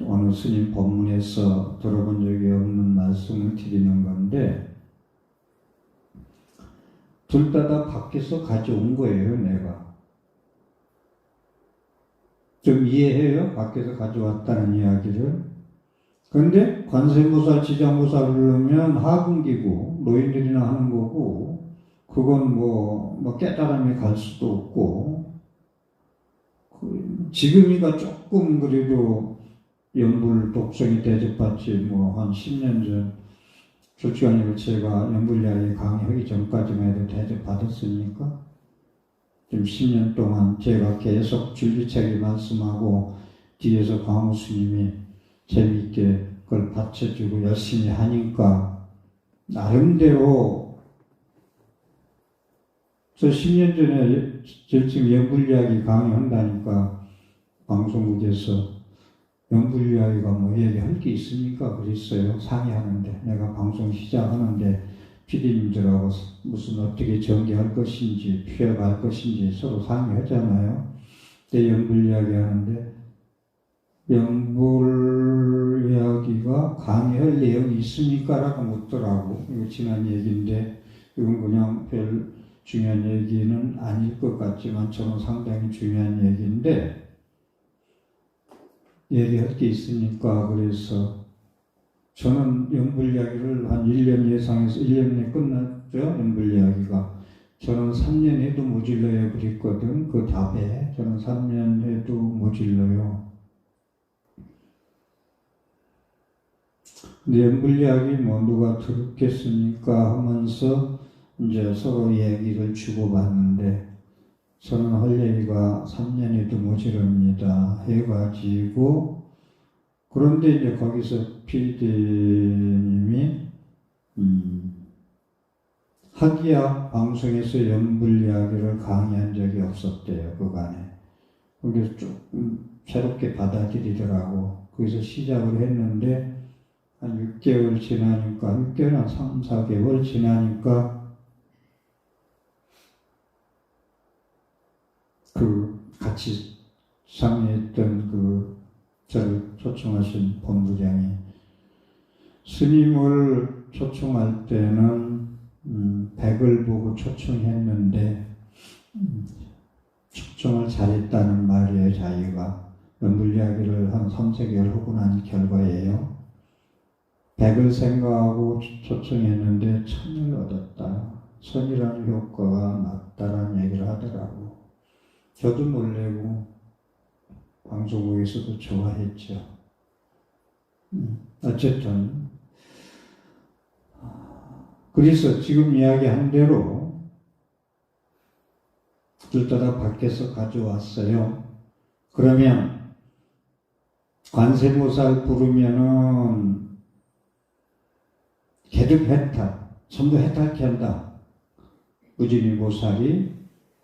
어느 스님 법문에서 들어본 적이 없는 말씀을 드리는 건데, 둘 다 밖에서 가져온 거예요, 내가. 좀 이해해요? 밖에서 가져왔다는 이야기를. 그런데 관세음보살, 지장보살을 그러면 하분기고 노인들이나 하는 거고, 그건 깨달음에 갈 수도 없고, 지금이가 조금 그래도 연불 독성이 대접받지, 한 10년 전, 솔직히 아니고 제가 연불야리 강의하기 전까지만 해도 대접받았으니까, 좀 10년 동안 제가 계속 줄기차게 말씀하고, 뒤에서 광우 스님이 재미있게 그걸 받쳐주고 열심히 하니까, 나름대로, 저 10년 전에 지금 연불이야기 강의한다니까 방송국에서 연불이야기가 얘기할 게 있습니까? 그랬어요. 상의하는데, 내가 방송 시작하는데 PD님들하고 무슨 어떻게 전개할 것인지 피해갈 것인지 서로 상의하잖아요. 근데 연불이야기 하는데, 연불이야기가 강의할 내용이 있습니까? 라고 묻더라고. 이거 지난 얘기인데, 이건 그냥 별 중요한 얘기는 아닐 것 같지만 저는 상당히 중요한 얘기인데, 얘기할 게 있으니까 그래서 저는 연불이야기를 한 1년 예상해서 1년 내에 끝났죠. 연불이야기가. 저는 3년 해도 모질러요 그랬거든. 그 답에 저는 3년 해도 모질러요. 근데 연불이야기 누가 들었겠습니까 하면서 이제 서로 얘기를 주고받는데, 저는 할 얘기가 3년에도 모자랍니다 해가지고, 그런데 이제 거기서 PD님이 학이야 방송에서 연불 이야기를 강의한 적이 없었대요, 그간에. 거기서 조금 새롭게 받아들이더라고. 거기서 시작을 했는데 한 6개월 지나니까, 6개월 한 3, 4개월 지나니까 같이 상의했던 저를 초청하신 본부장이, 스님을 초청할 때는 100을 보고 초청했는데 측정을 잘했다는 말이에요. 자기가 물리학을 한 3-4개월 하고 난 결과예요. 100을 생각하고 초청했는데 1000을 얻었다. 선이라는 효과가 낮다라는 얘기를 하더라고. 저도 놀래고 방송국에서도 좋아했죠. 어쨌든 그래서 지금 이야기한 대로 둘 다 밖에서 가져왔어요. 그러면 관세모살 부르면은 계속 해탈, 전부 해탈케 한다. 우진이 모살이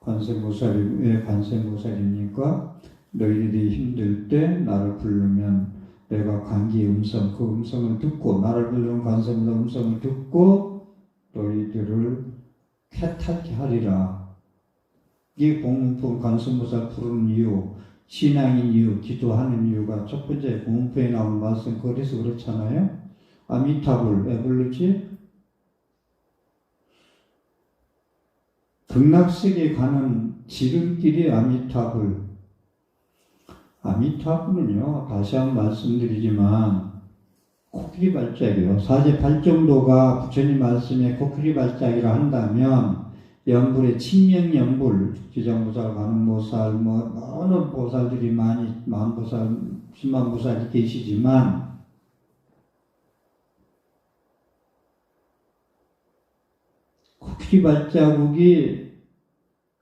관세모살이 왜 관세모살입니까? 너희들이 힘들 때 나를 부르면 내가 관계의 음성, 그 음성을 듣고 나를 부르는 관세모살 음성을 듣고 너희들을 해탈케 하리라. 이 공문품 관세모살 부르는 이유, 신앙인 이유, 기도하는 이유가 첫 번째 공문품에 나온 말씀 그래서 그렇잖아요. 아미타불 왜 부르지? 극락세계에 가는 지름길이 아미타불. 아미타불은요, 다시 한번 말씀드리지만 코끼리 발작이요. 사제 8정도가 부처님 말씀에 코끼리 발작이라 한다면 연불의 칭명연불, 지장보살, 관음보살, 어느 보살들이 많이, 만보살, 10만보살이 계시지만 코끼리 발자국이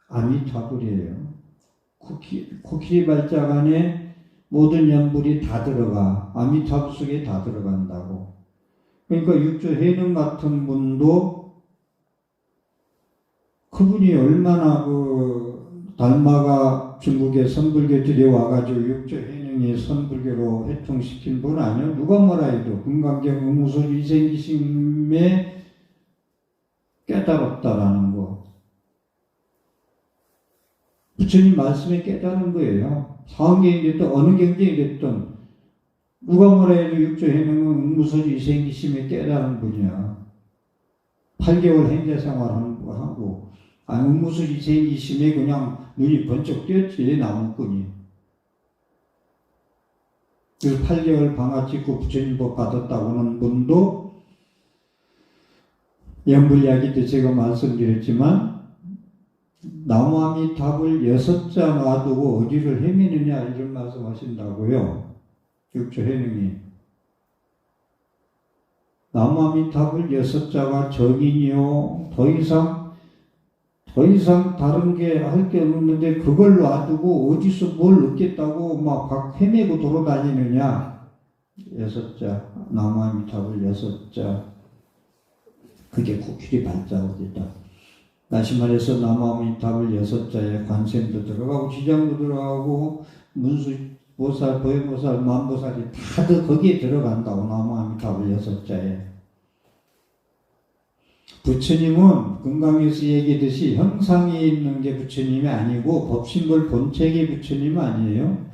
아미타불이에요. 코끼리 발자국 안에 모든 연불이 다 들어가. 아미타불 속에 다 들어간다고. 그러니까 육조 해능 같은 분도 그분이 얼마나 달마가 중국의 선불교 들여와가지고 육조 해능의 선불교로 회통시킨 분 아니요? 누가 뭐라 해도 금강경 의무술 이생기심에 깨달았다라는 거. 부처님 말씀에 깨달은 거예요. 상경이 됐든 어느 경쟁이 됐든 누가 뭐라 해도 육조해명은 응무소지 이생기심에 깨달은 분이야. 8개월 행자생활하고 응무소지 이생기심에 그냥 눈이 번쩍 띄었지 나무꾼이. 그래서 8개월 방아 찍고 부처님 법 받았다고 하는 분도 연불이야기 때 제가 말씀드렸지만 나무아미탑을 6자 놔두고 어디를 헤매느냐 이런 말씀 하신다고요. 육조 해능이. 나무아미탑을 6자가 정인이요. 더 이상 다른 게 할 게 없는데 그걸 놔두고 어디서 뭘 얻겠다고 막 헤매고 돌아다니느냐. 6자. 나무아미탑을 6자. 그게 코끼리 발자국이다. 다시 말해서 나무아미탑을 6자에 관세음도 들어가고 지장도 들어가고 문수 보살, 보혜보살, 만보살이 다들 거기에 들어간다고. 나무아미탑을 6자에. 부처님은 금강에서 얘기했듯이 형상에 있는 게 부처님이 아니고 법신불 본체의 부처님이 아니에요.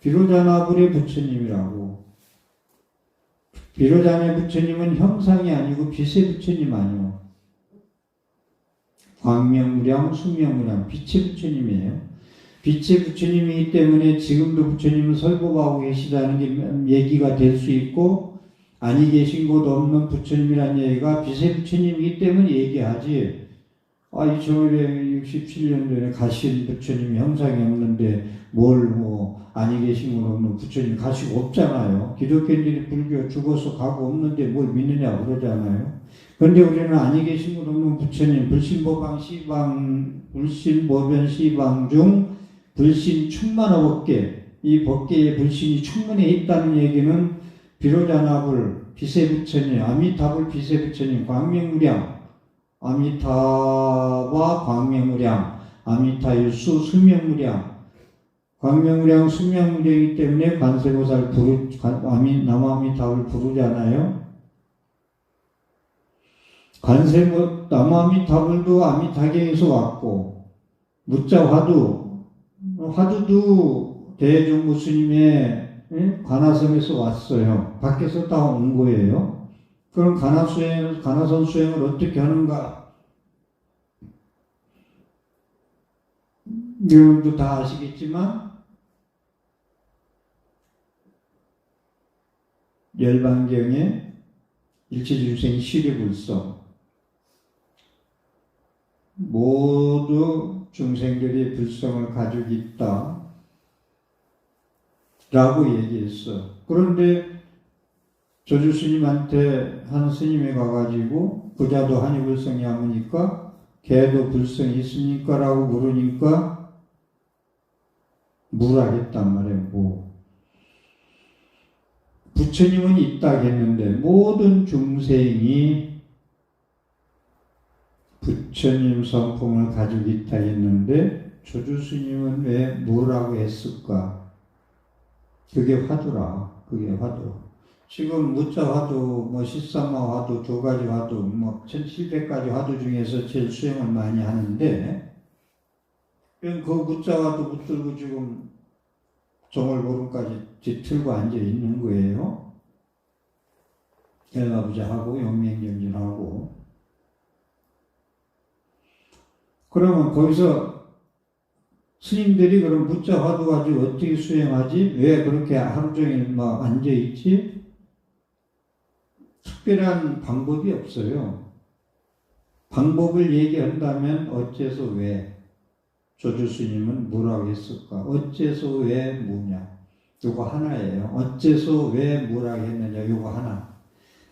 비로자나불의 부처님이라고. 비로자의 부처님은 형상이 아니고 빛의 부처님 아니요. 광명무량, 숙명무량, 빛의 부처님이에요. 빛의 부처님이기 때문에 지금도 부처님은 설법하고 계시다는 게 얘기가 될 수 있고, 아니 계신 곳 없는 부처님이라는 얘기가 빛의 부처님이기 때문에 얘기하지. 2567년 전에 가신 부처님이 형상이 없는데 아니 계신 곳 없는 부처님 가시고 없잖아요. 기독교인들이 불교 죽어서 가고 없는데 뭘 믿느냐 그러잖아요. 그런데 우리는 아니 계신 곳 없는 부처님, 불신보방 시방, 불신보변 시방 중 불신 충만한 법계, 이 법계에 불신이 충분해 있다는 얘기는 비로자나불, 빛의 부처님, 아미타불 빛의 부처님, 광명무량, 아미타와 광명무량, 아미타일수 수명무량, 광명무량 수명무량이기 때문에 관세보살 남아미타불 부르잖아요. 남아미타불도 아미타경에서 왔고, 무자 화두도 대종부 스님의 관화성에서 왔어요. 밖에서 다 온 거예요. 그럼 관화선 수행을 어떻게 하는가? 여러분도 다 아시겠지만 열반경에 일체중생 시류불성 모두 중생들이 불성을 가지고 있다 라고 얘기했어. 그런데 조주 스님한테 한 스님이 가가지고 부자도 하니 불성이 아무니까 걔도 불성이 있습니까? 라고 물으니까 무라했단 말이에요. 뭐 부처님은 있다 했는데 모든 중생이 부처님 성품을 가지고 있다 했는데 조주 스님은 왜 무라고 했을까? 그게 화두라. 그게 화두. 지금 무자 화두, 뭐 십삼마 화두, 두 가지 화두, 뭐 1700가지 화두 중에서 제일 수행을 많이 하는데 그 무자 화두 붙들고 지금 정월보름까지 뒤틀고 앉아 있는 거예요. 일마부자하고 영맹정진하고. 그러면 거기서 스님들이 그럼 무자 화두 가지고 어떻게 수행하지? 왜 그렇게 하루 종일 막 앉아 있지? 특별한 방법이 없어요. 방법을 얘기한다면 어째서 왜? 조주 스님은 뭐라고 했을까? 어째서 왜 무냐? 요거 하나예요. 어째서 왜 뭐라고 했느냐? 요거 하나.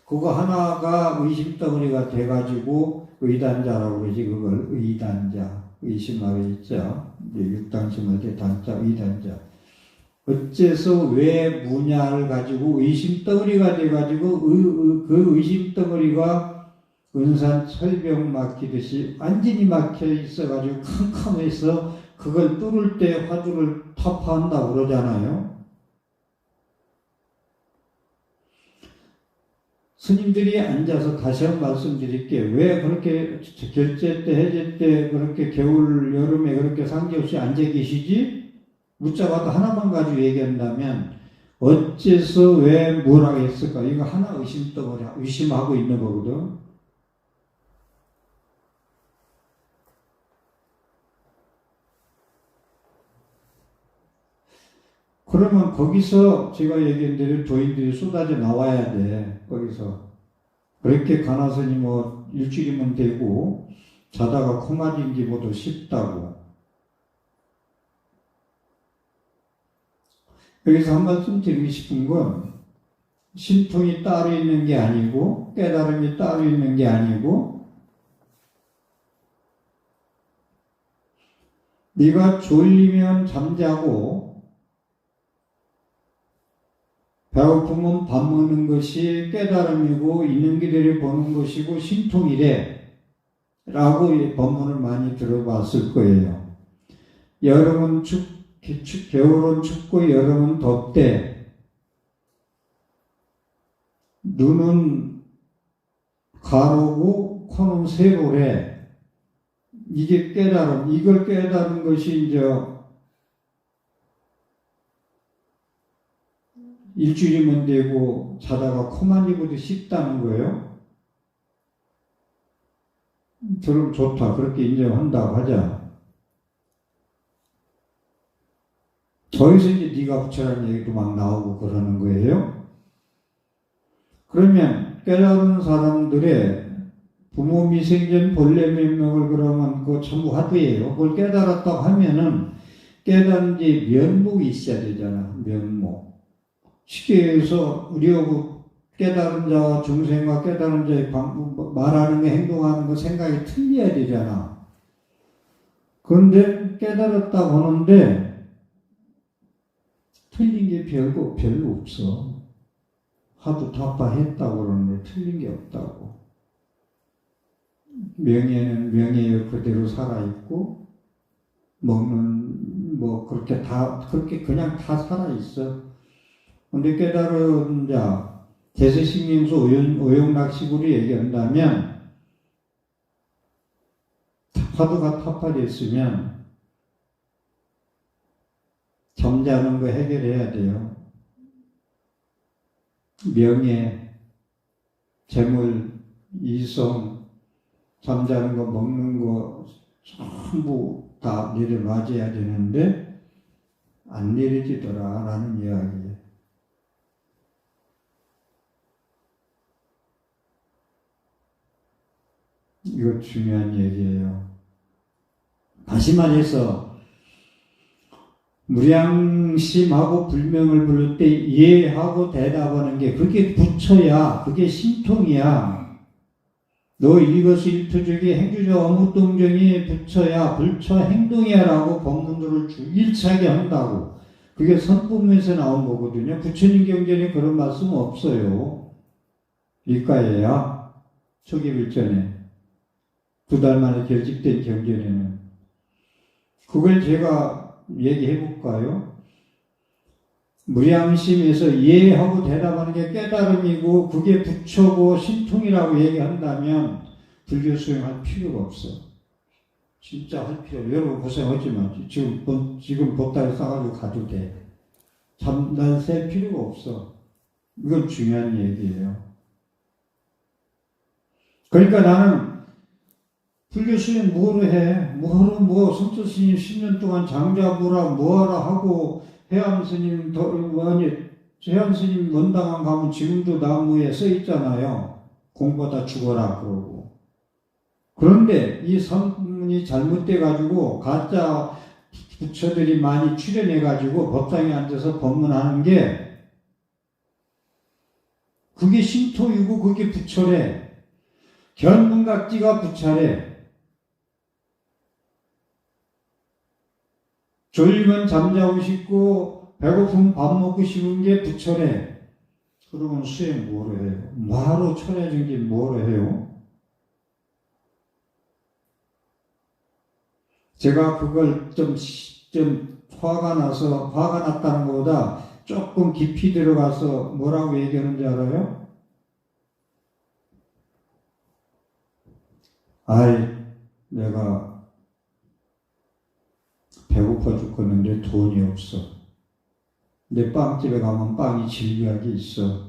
그거 하나가 의심덩어리가 돼가지고 의단자라고 그러지. 그걸 의단자. 의심하고 있죠. 육당심할 때 단자, 의단자. 어째서 왜 무냐를 가지고 의심덩어리가 돼가지고 그 의심덩어리가 은산 철병 막히듯이 완전히 막혀 있어가지고 캄캄해서 그걸 뚫을 때 화두를 타파한다고 그러잖아요. 스님들이 앉아서 다시 한번 말씀드릴게요. 왜 그렇게 결제 때, 해제 때 그렇게 겨울, 여름에 그렇게 상관없이 앉아 계시지? 묻자마자 하나만 가지고 얘기한다면 어째서 왜 뭐라고 했을까? 이거 하나 의심하고 있는 거거든. 그러면 거기서 제가 얘기한 대로 도인들이 쏟아져 나와야 돼. 거기서. 그렇게 가나서니 뭐 일주일이면 되고 자다가 코 맞은 기보다 쉽다고. 여기서 한 말씀 드리고 싶은 건 신통이 따로 있는 게 아니고 깨달음이 따로 있는 게 아니고 네가 졸리면 잠자고 배고프면 밥 먹는 것이 깨달음이고 있는 그대로 보는 것이고 신통이래 라고 법문을 많이 들어봤을 거예요. 여름은 겨울은 춥고 여름은 덥대. 눈은 가로고 코는 세로래. 이게 깨달음. 이걸 깨달은 것이 이제 일주일이면 되고 자다가 코만 입어도 쉽다는 거예요. 그럼 좋다. 그렇게 인정한다고 하자. 거기서 이제 네가 부처라는 얘기도 막 나오고 그러는 거예요. 그러면 깨달은 사람들의 부모 미생전 본래 면목을 그러면 그거 전부 화두예요. 그걸 깨달았다고 하면은 깨달은 지 면목이 있어야 되잖아. 면목. 쉽게 해서 우리하고 깨달은 자와 중생과 깨달은 자의 말하는 거, 행동하는 거, 생각이 틀려야 되잖아. 그런데 깨달았다고 하는데 틀린 게 별로 없어. 하도 타파했다고 그러는데 틀린 게 없다고. 명예는 명예의 그대로 살아있고 먹는 뭐 그렇게 그냥 다 살아있어. 근데 깨달은 자, 대세식명수 오용락식으로 얘기한다면 화두가 타파됐으면 잠자는 거 해결해야 돼요. 명예, 재물, 이성, 잠자는 거, 먹는 거 전부 다 내려놔줘야 되는데 안 내려지더라 라는 이야기예요. 이거 중요한 얘기예요. 다시 말해서 무량심하고 불명을 부를 때 이해하고 대답하는 게 그게 부처야. 그게 신통이야. 너 이것이 일투족이 행주적 어묵동정이 부처야. 불처 행동이야 라고 법문들을 줄일차게 한다고. 그게 선법문에서 나온 거거든요. 부처님 경전에 그런 말씀 없어요. 리까에야 초기 불전에 2달 만에 결집된 경전에는. 그걸 제가 얘기해 볼까요? 무량심에서 이해하고 대답하는 게 깨달음이고 그게 부처고 신통이라고 얘기한다면 불교 수행할 필요가 없어. 진짜 할 필요. 여러분 고생하지 마. 지금 보따리 싸가지고 가도 돼. 잠날 새 필요가 없어. 이건 중요한 얘기예요. 그러니까 나는 불교 수행 뭐로 해? 뭐로 성철 스님 10년 동안 장자부라 뭐하라 하고 해암 스님 해암 스님 원당한 가면 지금도 나무에 써 있잖아요. 공부하다 죽어라 그러고. 그런데 이 선문이 잘못돼 가지고 가짜 부처들이 많이 출연해 가지고 법당에 앉아서 법문하는 게 그게 신토이고 그게 부처래. 견문각지가 부처래. 졸리면 잠자고 싶고 배고프면 밥 먹고 싶은 게 부처래. 그러면 수행 뭐로 해요? 뭐하러 철야정지 뭐로 해요? 제가 그걸 좀 화가 났다는 것보다 조금 깊이 들어가서 뭐라고 얘기하는지 알아요? 내가 배고파 죽겠는데 돈이 없어. 내 빵집에 가면 빵이 질기하게 있어.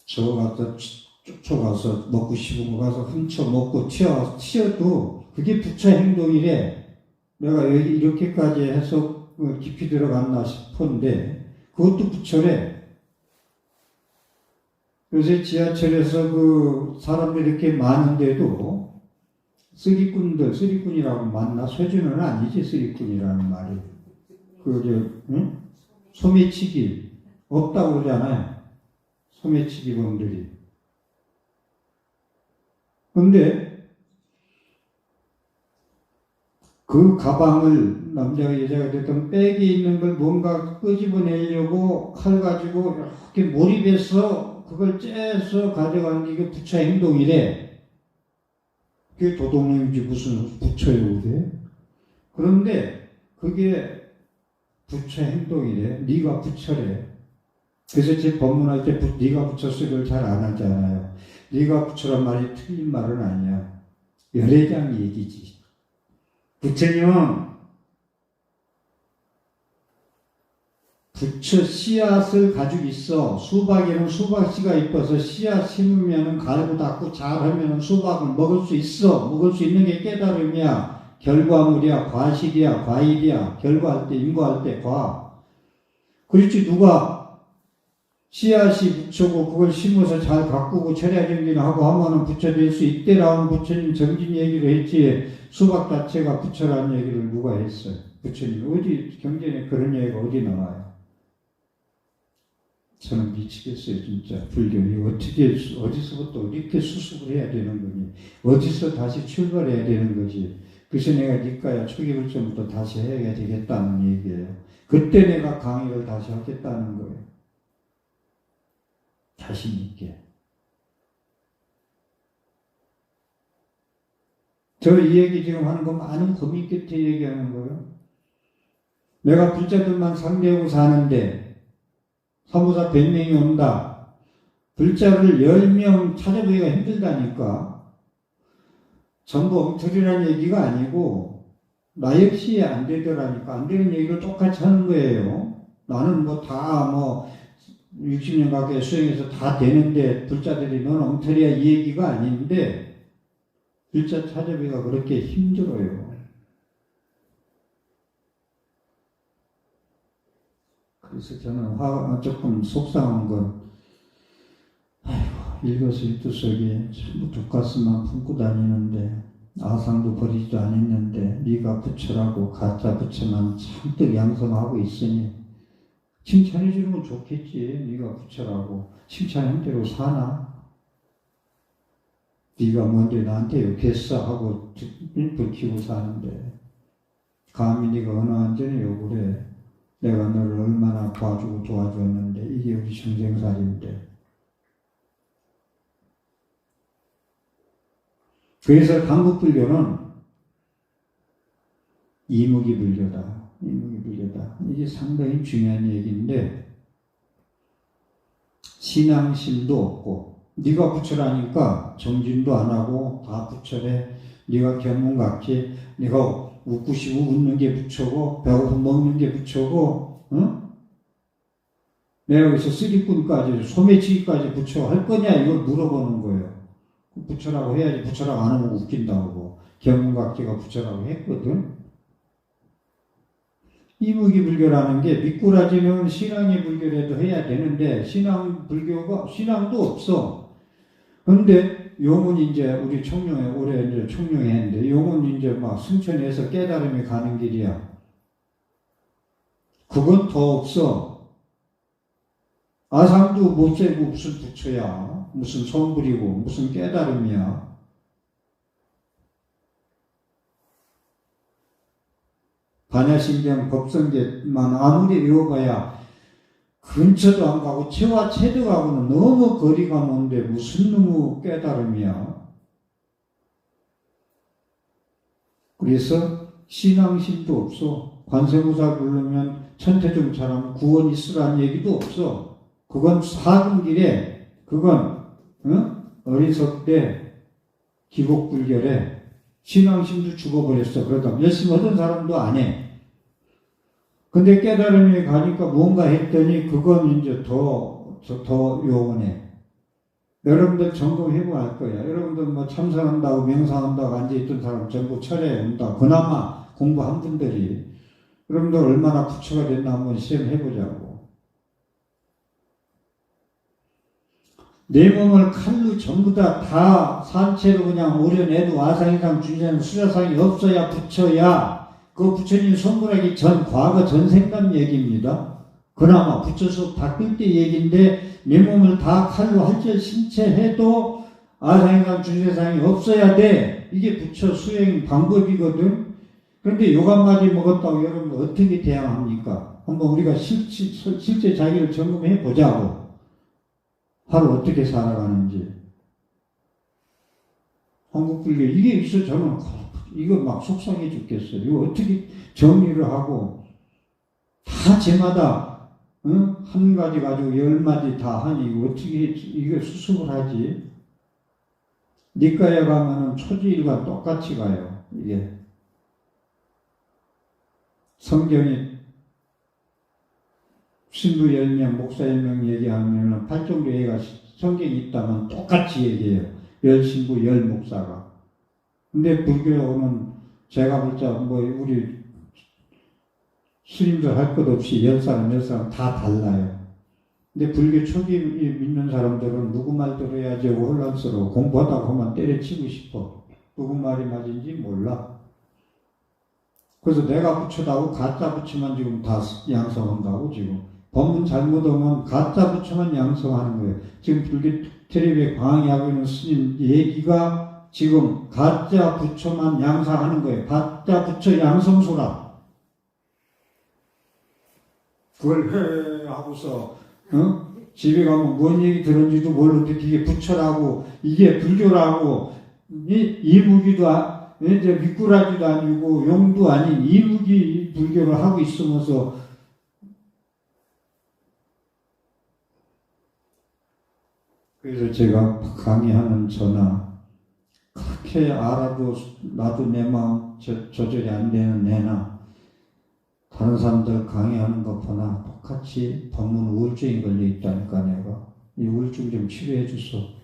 쫓아가서 먹고 싶은 거 가서 훔쳐 먹고 튀어도 그게 부처 행동이래. 내가 여기 이렇게까지 해서 깊이 들어갔나 싶은데 그것도 부처래. 요새 지하철에서 그 사람들이 이렇게 많은데도 쓰리꾼이라고 맞나? 소주는 아니지, 쓰리꾼이라는 말이. 소매치기. 없다고 그러잖아요. 소매치기범들이. 근데, 그 가방을, 남자가 여자가 됐던 백에 있는 걸 뭔가 끄집어내려고 칼 가지고 이렇게 몰입해서 그걸 째서 가져가는 게 이게 부처 행동이래. 그게 도둑놈인지 무슨 부처예요, 그게? 그런데 그게 부처 행동이래. 네가 부처래. 그래서 제 법문할 때 네가 부처 소리를 잘 안 하잖아요. 네가 부처란 말이 틀린 말은 아니야. 열애장 얘기지. 부처님은 부처 씨앗을 가지고 있어. 수박에는 수박씨가 이뻐서 씨앗 심으면 갈고 닦고 잘하면 수박을 먹을 수 있어. 먹을 수 있는 게 깨달음이야. 결과물이야. 과실이야. 과일이야. 결과할 때, 인과할 때 과. 그렇지 누가 씨앗이 부처고 그걸 심어서 잘 가꾸고 철야정진을 하고 하면은 부처 될 수 있대라는 부처님 정진 얘기를 했지. 수박 자체가 부처라는 얘기를 누가 했어요? 부처님 어디 경전에 그런 얘기가 어디 나와요? 저는 미치겠어요, 진짜. 불교이 어떻게, 어디서부터 이렇게 수습을 해야 되는 거니? 어디서 다시 출발해야 되는 거지? 그래서 내가 니까야 초기불전부터 다시 해야 되겠다는 얘기예요. 그때 내가 강의를 다시 하겠다는 거예요. 자신 있게. 저 이 얘기 지금 하는 거 많은 범위 끝에 얘기하는 거예요. 내가 불자들만 상대하고 사는데, 사무사 100명이 온다. 불자를 10명 찾아보기가 힘들다니까. 전부 엉터리라는 얘기가 아니고 나 역시 안 되더라니까. 안 되는 얘기를 똑같이 하는 거예요. 나는 60년 가까이 수행해서 다 되는데 불자들이 넌 엉터리야 이 얘기가 아닌데 불자 찾아보기가 그렇게 힘들어요. 그래서 저는 조금 속상한 건, 아이고, 일거수일투족이 전부 독가스만 품고 다니는데, 아상도 버리지도 않았는데, 네가 부처라고 가짜 부처만 잔뜩 양성하고 있으니, 칭찬해 주는 건 좋겠지. 네가 부처라고. 칭찬한 대로 사나? 네가 뭔데 나한테 욕했어 하고 불키고 사는데, 감히 네가 어느 한전에 욕을 해. 내가 너를 얼마나 봐주고 도와줬는데 이게 우리 정생살인데. 그래서 한국불교는 이무기불교다. 이무기불교다. 이게 상당히 중요한 얘기인데 신앙심도 없고 네가 부처라니까 정진도 안 하고 다 부처래. 네가 견문각지. 네가 웃고 쉬고 웃는 게 부처고 배고프 먹는 게 부처고 응? 내가 여기서 쓰리꾼까지 소매치기까지 부처 할 거냐 이걸 물어보는 거예요. 부처라고 해야지. 부처라고 안 하면 웃긴다고. 견문각지가 부처라고 했거든. 이무기불교라는 게 미꾸라지는 신앙의 불교라도 해야 되는데 신앙도 없어. 그런데 용은 이제 우리 청룡에 올해 이제 청룡에 했는데 용은 이제 막 승천해서 깨달음이 가는 길이야. 그건 더 없어. 아상도 못 세고 무슨 부처야. 무슨 성불이고 무슨 깨달음이야. 반야심경 법성계만 아무리 외워봐야 근처도 안 가고 체와 체득하고는 너무 거리가 먼데 무슨 너무 깨달음이야. 그래서 신앙심도 없어. 관세음보살 부르면 천태중 잘하면 구원 있으라는 얘기도 없어. 그건 사근길에 그건 어리석대 기복불결에 신앙심도 죽어버렸어. 그러다 열심히 얻은 사람도 안 해. 근데 깨달음이 가니까 뭔가 했더니 그건 이제 더 요원해. 여러분들 점검해보면 알 거야. 여러분들 뭐 참선한다고 명상한다고 앉아있던 사람 전부 철회에 온다. 그나마 공부한 분들이. 여러분들 얼마나 부처가 됐나 한번 시험해보자고. 내 몸을 칼로 전부 다 산채로 그냥 오려내도 아상이상 주제는 수자상이 없어야 부처야. 그 부처님 선물하기 전 과거 전생간 얘기입니다. 그나마 부처수 바뀔 때 얘기인데 내 몸을 다 칼로 할절 신체해도 아상이상 주제상이 없어야 돼. 이게 부처 수행 방법이거든. 그런데 욕 한마디 먹었다고 여러분 어떻게 대항합니까? 한번 우리가 실제 자기를 점검해 보자고. 하루 어떻게 살아가는지. 한국불교 이게 있어. 저는 이거 막 속상해 죽겠어요. 이거 어떻게 정리를 하고 다 제마다 한 가지 가지고 10마디 다 하니 이거 어떻게 이거 수습을 하지? 니까에 가면은 초지일관 똑같이 가요. 이게 성경이 신부 10명, 목사 10명 얘기하면 8종교 얘기가 성경이 있다면 똑같이 얘기해요. 10신부 10목사가. 근데 불교는 제가 볼 때 뭐 우리 스님들 할 것 없이 10사람 다 달라요. 근데 불교 초기 믿는 사람들은 누구 말 들어야지 혼란스러워. 공부하다가 그만 때려치고 싶어. 누구 말이 맞은지 몰라. 그래서 내가 부처다고 가짜 부처만 지금 다 양성한다고 지금. 법문 잘못 오면 가짜 부처만 양성하는 거예요. 지금 불교 텔레비에 강의하고 있는 스님 얘기가 지금 가짜 부처만 양성하는 거예요. 가짜 부처 양성소라. 그걸 해 하고서 집에 가면 뭔 얘기 들었는지도 모르는데 이게 부처라고 이게 불교라고 이무기도 이제 미꾸라지도 아니고 용도 아닌 이무기 불교를 하고 있으면서 그래서 제가 강의하는 저나 그렇게 알아도 나도 내 마음 조절이 안 되는 내나 다른 사람들 강의하는 것보다 똑같이 법문 우울증이 걸려 있다니까 내가 이 우울증 좀 치료해 주소.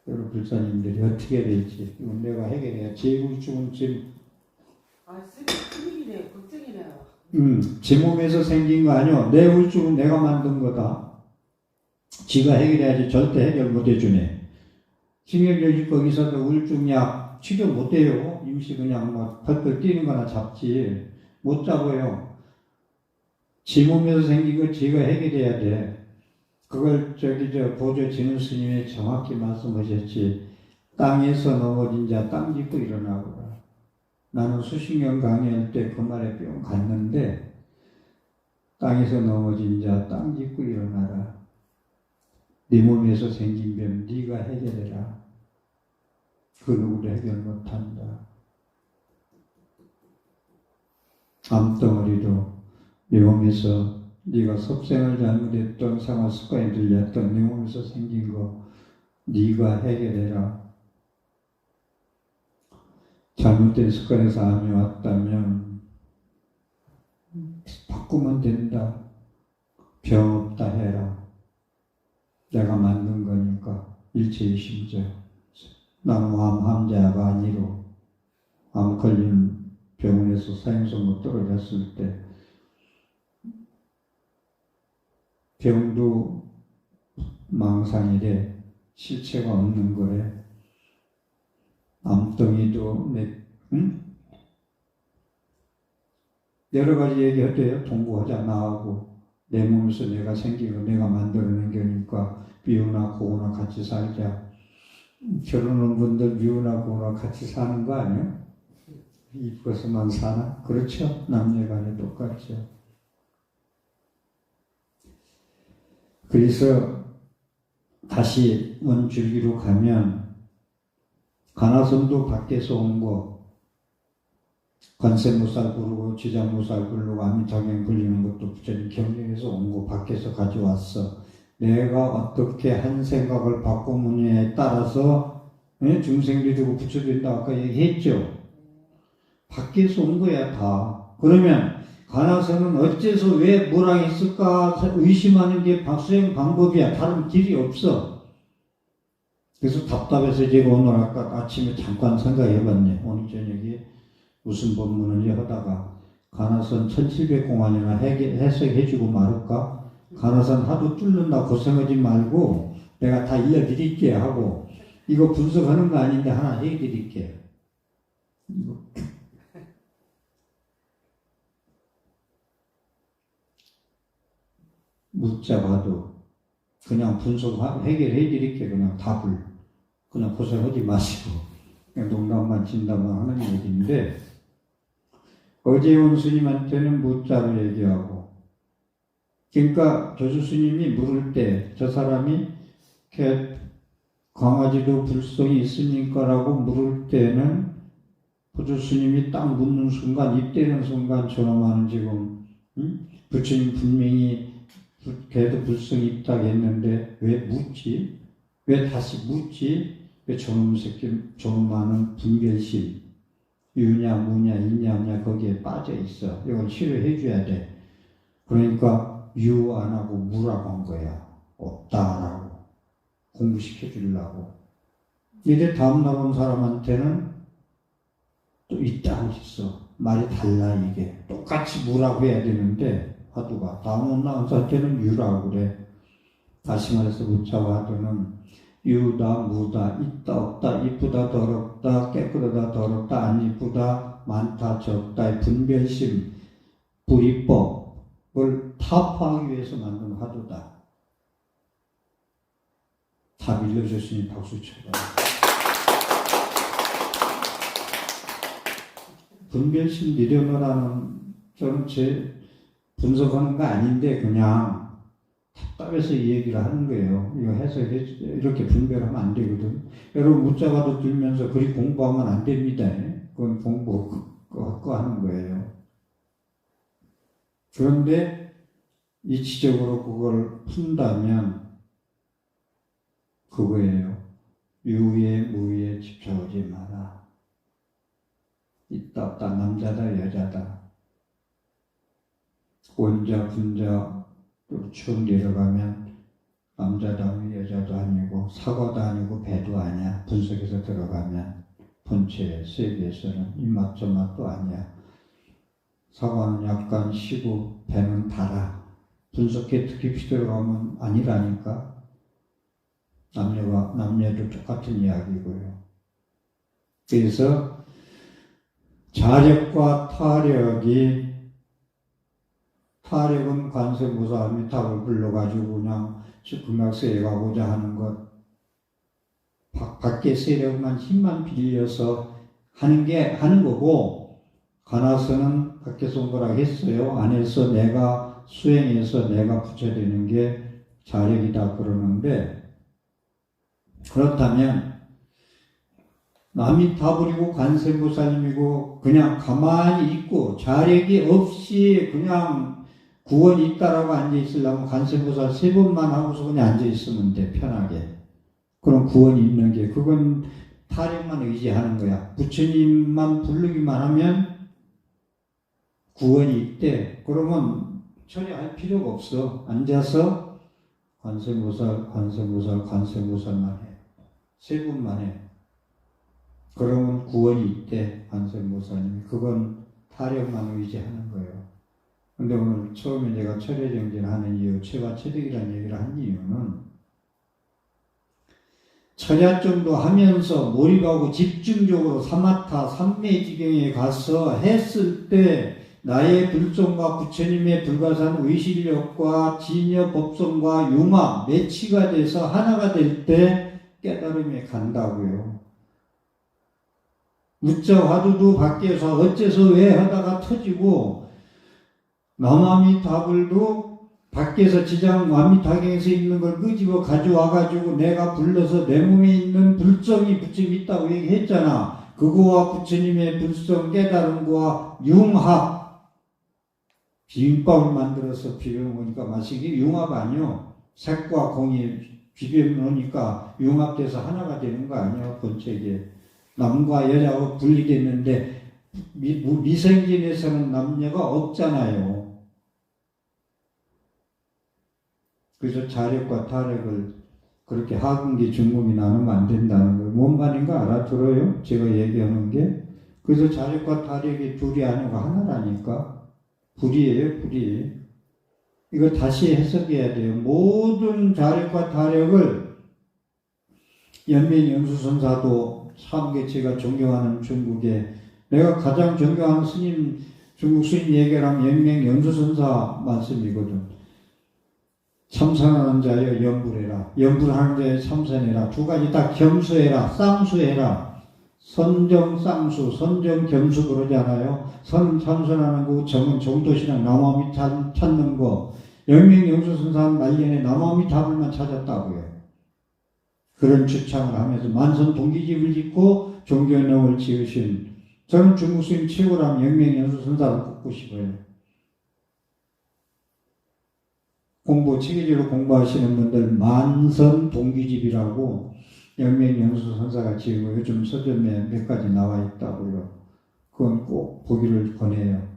여러분 불사님들이 어떻게 될지 이건 내가 해결해야 제 우울증은 지금 큰일이네 걱정이네요. 지 몸에서 생긴 거 아니요. 내 울증은 내가 만든 거다. 지가 해결해야지 절대 해결 못 해주네. 신경정신 거기서도 울증약 치료 못 해요. 임시 그냥 뭐 펄펄 뛰는 거나 잡지. 못 잡아요. 지 몸에서 생긴 거 지가 해결해야 돼. 그걸 보조 진우 스님이 정확히 말씀하셨지. 땅에서 넘어진 자 땅 짚고 일어나고. 나는 수십년 강의할 때 그 말에 뿅 갔는데, 땅에서 넘어진 자 땅 짚고 일어나라. 네 몸에서 생긴 병 네가 해결해라. 그 누구도 해결 못한다. 암덩어리도 네 몸에서 네가 섭생을 잘못했던 생활 습관이 들렸던 네 몸에서 생긴 거 네가 해결해라. 잘못된 습관에서 암이 왔다면 바꾸면 된다. 병 없다 해라. 내가 만든 거니까 일체의 심정. 나는 암 환자가 아니로 암 걸린 병원에서 사형선고 떨어졌을 때 병도 망상이래. 실체가 없는 거래. 암덩이도 여러 가지 얘기했대요. 동거하자 나하고 내 몸에서 내가 생기고 내가 만들어낸 거니까 미우나 고우나 같이 살자. 결혼한 분들 미우나 고우나 같이 사는 거 아니에요? 이뻐서만 사나? 그렇죠? 남녀간에 똑같죠. 그래서 다시 원줄기로 가면 가나선도 밖에서 온 거, 관세무살 부르고 지장무살 부르고 아미타경 불리는 것도 부처님 경전에서 온 거 밖에서 가져왔어. 내가 어떻게 한 생각을 바꾸느냐에 따라서 중생도 되고 부처도 된다 아까 얘기했죠. 밖에서 온 거야 다. 그러면 가나서는 어째서 왜 뭐랑 있을까 의심하는 게 수행 방법이야. 다른 길이 없어. 그래서 답답해서 제가 오늘 아까 아침에 잠깐 생각해봤네. 오늘 저녁에 무슨 법문을 하다가 가나선 1700공안이나 해석해주고 말을까? 가나선 하도 뚫는다 고생하지 말고 내가 다 알려드릴게 하고 이거 분석하는 거 아닌데 하나 해드릴게. 묻자 봐도 그냥 분석 해결해드릴게. 그냥 답을 그냥 고생하지 마시고 그냥 농담만 진담만 하는 얘기인데 어제 온 스님한테는 묻자로 얘기하고 그러니까 조수 스님이 물을 때 저 사람이 강아지도 불성이 있으니까라고 물을 때는 조수 스님이 딱 묻는 순간 입대는 순간처럼 하는 지금 부처님 분명히 걔도 불성이 있다고 했는데 왜 묻지? 왜 다시 묻지? 왜 저놈 새끼, 저놈 많은 분별심, 유냐, 무냐, 있냐, 없냐 거기에 빠져 있어. 이걸 치료해 줘야 돼. 그러니까 유 안 하고 무라고 한 거야. 없다라고. 공부시켜 주려고. 이래 다음날 온 사람한테는 또 있다 했어. 말이 달라 이게. 똑같이 무라고 해야 되는데 화두가 다음 나온 사태는 유라고 그래. 다시 말해서 묻자와 화두는 유다 무다 있다 없다 이쁘다 더럽다 깨끗하다 더럽다 안 이쁘다 많다 적다의 분별심 불이법을 타파하기 위해서 만든 화두다. 다 밀려줬으니 박수 쳐봐. 분별심 내려놓으라는 저는 제 분석하는 거 아닌데 그냥 답답해서 이 얘기를 하는 거예요. 이거 해석해 이렇게 분별하면 안 되거든. 여러분 묻자가도 들면서 그리 공부하면 안 됩니다. 그건 공부 거 하는 거예요. 그런데 이치적으로 그걸 푼다면 그거예요. 유에 무에 집착하지 마라. 있다 없다 남자다 여자다 원자 분자 쭉 내려가면 남자도 아니고 여자도 아니고 사과도 아니고 배도 아니야. 분석해서 들어가면 본체 세계에서는 입맛 저맛도 아니야. 사과는 약간 시고 배는 달아. 분석해 깊이 들어가면 아니라니까. 남녀도 똑같은 이야기고요. 그래서 자력과 타력은 관세무사 아미타불 불러가지고 그냥 극락세에 가고자 하는 것, 밖의 세력만 힘만 빌려서 하는 거고, 관아서는 밖에서 온 거라고 했어요. 안에서 내가 수행해서 내가 부처되는 게 자력이다 그러는데, 그렇다면 아미타불이고 관세무사님이고 그냥 가만히 있고 자력이 없이 그냥 구원이 있다라고 앉아있으려면 관세무사 3번만 하고서 그냥 앉아있으면 돼, 편하게. 그럼 구원이 있는 게, 그건 타력만 의지하는 거야. 부처님만 부르기만 하면 구원이 있대. 그러면 처리할 필요가 없어. 앉아서 관세무사만 해. 3분만 해. 그러면 구원이 있대, 관세무사님이. 그건 타력만 의지하는 거예요. 근데 오늘 처음에 제가 철회정진을 하는 이유, 최과체득이라는 얘기를 한 이유는 철야정도 하면서 몰입하고 집중적으로 사마타, 삼매지경에 가서 했을 때 나의 불성과 부처님의 불가산 의실력과 진여 법성과 융합, 매치가 돼서 하나가 될 때 깨달음에 간다고요. 무자 화두도 밖에서 어째서 왜 하다가 터지고, 남아미타불도 밖에서 지장 아미타경에서 있는 걸 끄집어 가져와가지고 내가 불러서 내 몸에 있는 불성이 부처님 있다고 얘기했잖아. 그거와 부처님의 불성 깨달음과 융합, 비빔밥을 만들어서 비벼놓으니까 마시기 융합 아니요. 색과 공이 비벼놓으니까 융합돼서 하나가 되는 거 아니야. 본책에 남과 여자가 분리됐는데 미생진에서는 남녀가 없잖아요. 그래서 자력과 타력을 그렇게 하근기 중국이 나누면 안 된다는 거예요. 뭔 말인가 알아들어요? 제가 얘기하는 게. 그래서 자력과 타력이 둘이 아니고 하나라니까. 불이에요, 불이. 이거 다시 해석해야 돼요. 모든 자력과 타력을 연맹연수선사도 참 제가 존경하는 중국에, 내가 가장 존경하는 스님, 중국 스님 얘기를 하면 연맹연수선사 말씀이거든. 참선하는 자여 염불해라. 염불하는 자여 참선해라. 두 가지 다 겸수해라. 쌍수해라. 선정 쌍수, 선정 겸수 그러잖아요. 선은 참선하는 거고 정은 정도신앙 남아미 찾는 거. 영명영수선사는 말년에 남아미 답을만 찾았다고요. 그런 주창을 하면서 만선 동기집을 짓고 종교념을 지으신, 저는 중국 스님 최고라면 영명영수선사를 꼽고 싶어요. 체계적으로 공부하시는 분들 만선 동기집이라고 영맹연수선사가 지으고 요즘 서점에 몇 가지 나와 있다고요. 그건 꼭 보기를 권해요.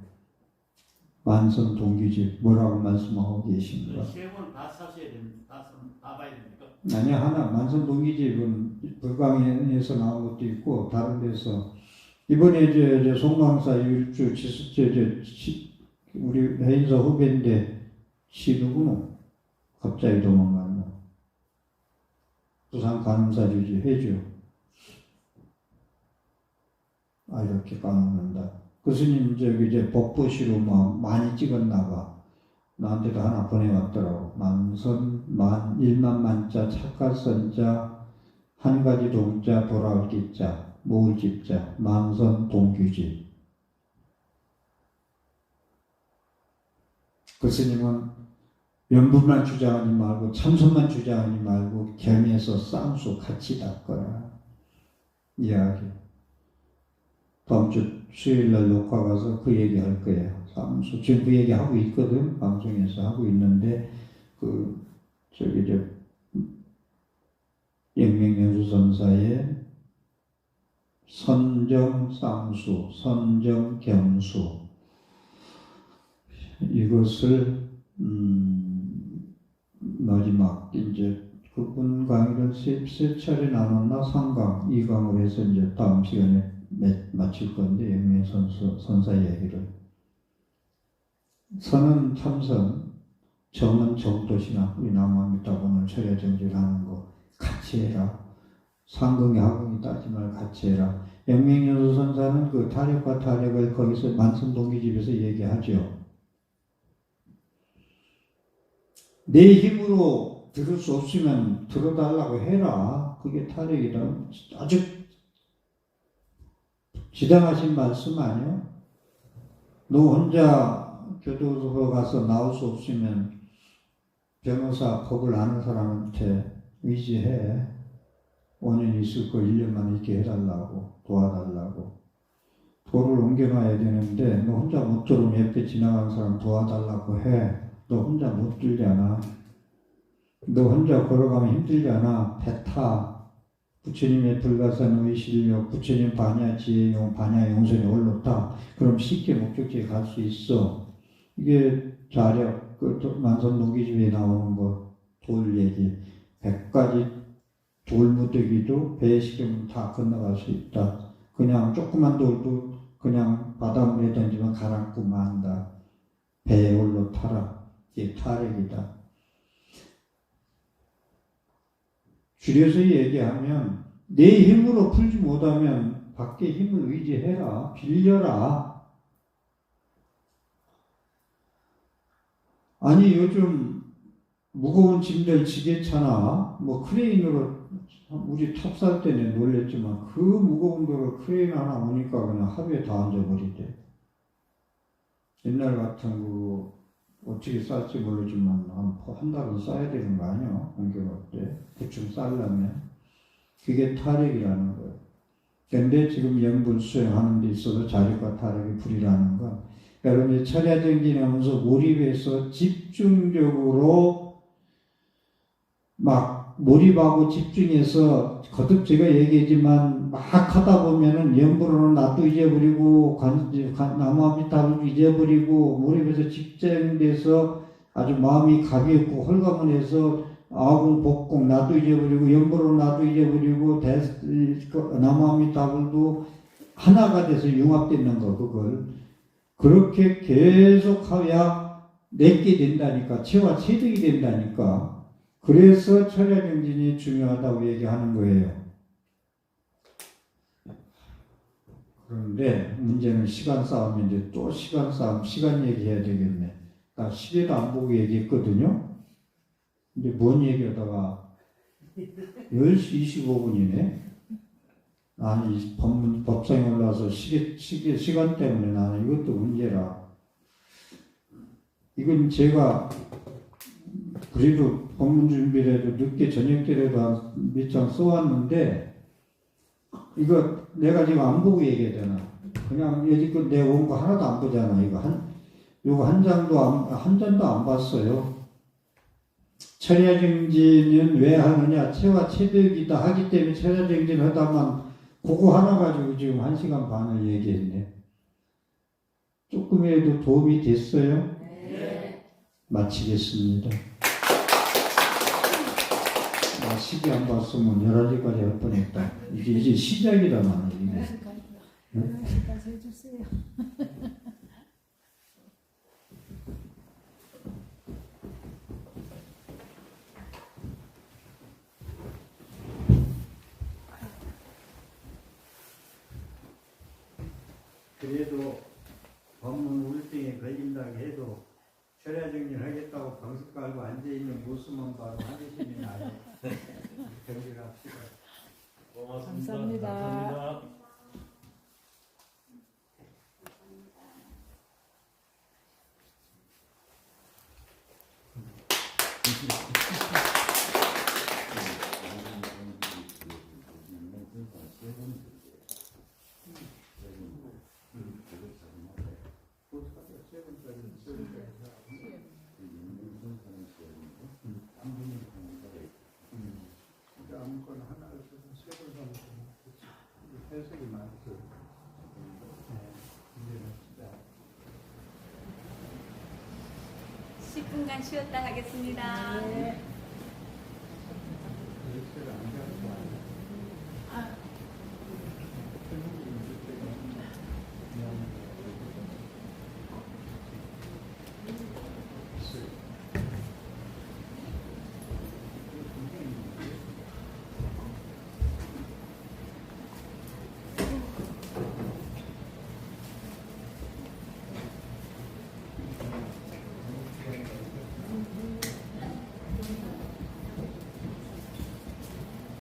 만선 동기집 뭐라고 말씀하고 계십니까? 세 권 다 사셔야 됩니다. 다 봐야 됩니까? 아니, 하나 만선 동기집은 불광에서 나온 것도 있고 다른 데서 이번에 송광사 일주 우리 해인사 후배인데 누구노? 갑자기 도망갔나? 부산 간음사 주지 해줘. 이렇게 까먹는다. 그 스님 이제 법보시로 많이 찍었나봐. 나한테도 하나 보내왔더라고. 만선, 일만만자, 착가선자, 한 가지 동자, 돌아올 기자, 모을 집자, 만선 동규집. 그 스님은 연분만 주장하지 말고 참선만 주장하지 말고 겸해서 쌍수 같이 닦거라 이야기. 다음 주 수요일날 녹화 가서 그 얘기 할 거예요. 쌍수 지금 그 얘기 하고 있거든. 방송에서 하고 있는데 영맹연수선사의 선정 쌍수, 선정 겸수, 이것을 마지막 이제 그분 강의를 세 차례 나눴나 3강, 2강을 해서 이제 다음 시간에 마칠 건데 영맹선사 얘기를. 선은 참선, 정은 정도시나 우리 남아미타분을 철야정지를 하는 거 같이 해라. 상궁이 하궁이 따지 말고 같이 해라. 영맹여수 선사는 그 타력과 타력을 거기서 만선동기집에서 얘기하죠. 내 힘으로 들을 수 없으면 들어달라고 해라. 그게 타력이다. 아주 지당하신 말씀 아니요? 너 혼자 교도소 가서 나올 수 없으면 변호사 법을 아는 사람한테 의지해. 5년 있을 거 1년만 있게 해달라고, 도와달라고. 도를 옮겨놔야 되는데 너 혼자 못 들으면 옆에 지나가는 사람 도와달라고 해. 너 혼자 못 들잖아. 너 혼자 걸어가면 힘들잖아. 배 타. 부처님의 불가산 의실력, 부처님 반야 지혜용, 반야 용선에 올랐다. 그럼 쉽게 목적지에 갈 수 있어. 이게 자력, 그 만선동기집에 나오는 거, 돌 얘기. 100가지 돌무더기도 배에 실으면 다 건너갈 수 있다. 그냥 조그만 돌도 그냥 바닷물에 던지면 가라앉고 만다. 배에 올라타라. 이게 타력이다. 줄여서 얘기하면 내 힘으로 풀지 못하면 밖에 힘을 의지해라. 빌려라. 아니 요즘 무거운 짐들 지게차나 뭐 크레인으로 우리 탑살 때는 놀랬지만 그 무거운 거를 크레인 하나 오니까 그냥 하루에 다 앉아버리대. 옛날 같은 거 어떻게 쌀지 모르지만 한 달은 싸야 되는 거 아니야? 옮겨갈 때. 대충 쌀려면. 그게 타력이라는 거예요. 근데 지금 영분 수행하는 데 있어서 자력과 타력이 불이라는 건 여러분이 철야정진하면서 몰입해서 집중적으로 막 몰입하고 집중해서 거듭 제가 얘기했지만 막 하다 보면은 영부로는 나도 잊어버리고 나무아미타불도 잊어버리고 몰입해서 집중돼서 아주 마음이 가볍고 홀가분해서 아궁 복공 나도 잊어버리고 영부로는 나도 잊어버리고 나무아미타불도 하나가 돼서 융합되는 거 그걸 그렇게 계속 하야 내게 된다니까 체와 체득이 된다니까. 그래서 철야정진이 중요하다고 얘기하는 거예요. 그런데 문제는 시간 싸움인데 또 시간 싸움, 시간 얘기해야 되겠네. 나 시계도 안 보고 얘기했거든요. 근데 뭔 얘기하다가 10시 25분이네. 아니 법상에 올라와서 시간 때문에 나는 이것도 문제라. 이건 제가 그래도 법문 준비라도 늦게 저녁때라도 몇 장 써왔는데 이거 내가 지금 안 보고 얘기하잖아. 그냥 여지껏 내가 온 거 하나도 안 보잖아. 이거 한 잔도 안 봤어요. 철야정진은 왜 하느냐? 체와 체득이다 하기 때문에 철야정진 하다만 그거 하나 가지고 지금 1시간 반을 얘기했네. 조금이라도 도움이 됐어요? 네. 마치겠습니다. 시기 안 봤으면 11시까지 할 뻔했다. 이제 시작이다 나는 이게. 11시까지 해주세요. 그래도 법문 우울증에 걸린다고 해도 철야정진 하겠다고 방석 깔고 앉아있는 모습만 봐도 하시면 나요. 경질합시다. 고맙습니다. 감사합니다. 아무거나 하나를 써서 세번 하면 해석이 많죠. 네, 10분간 쉬었다 하겠습니다. 네.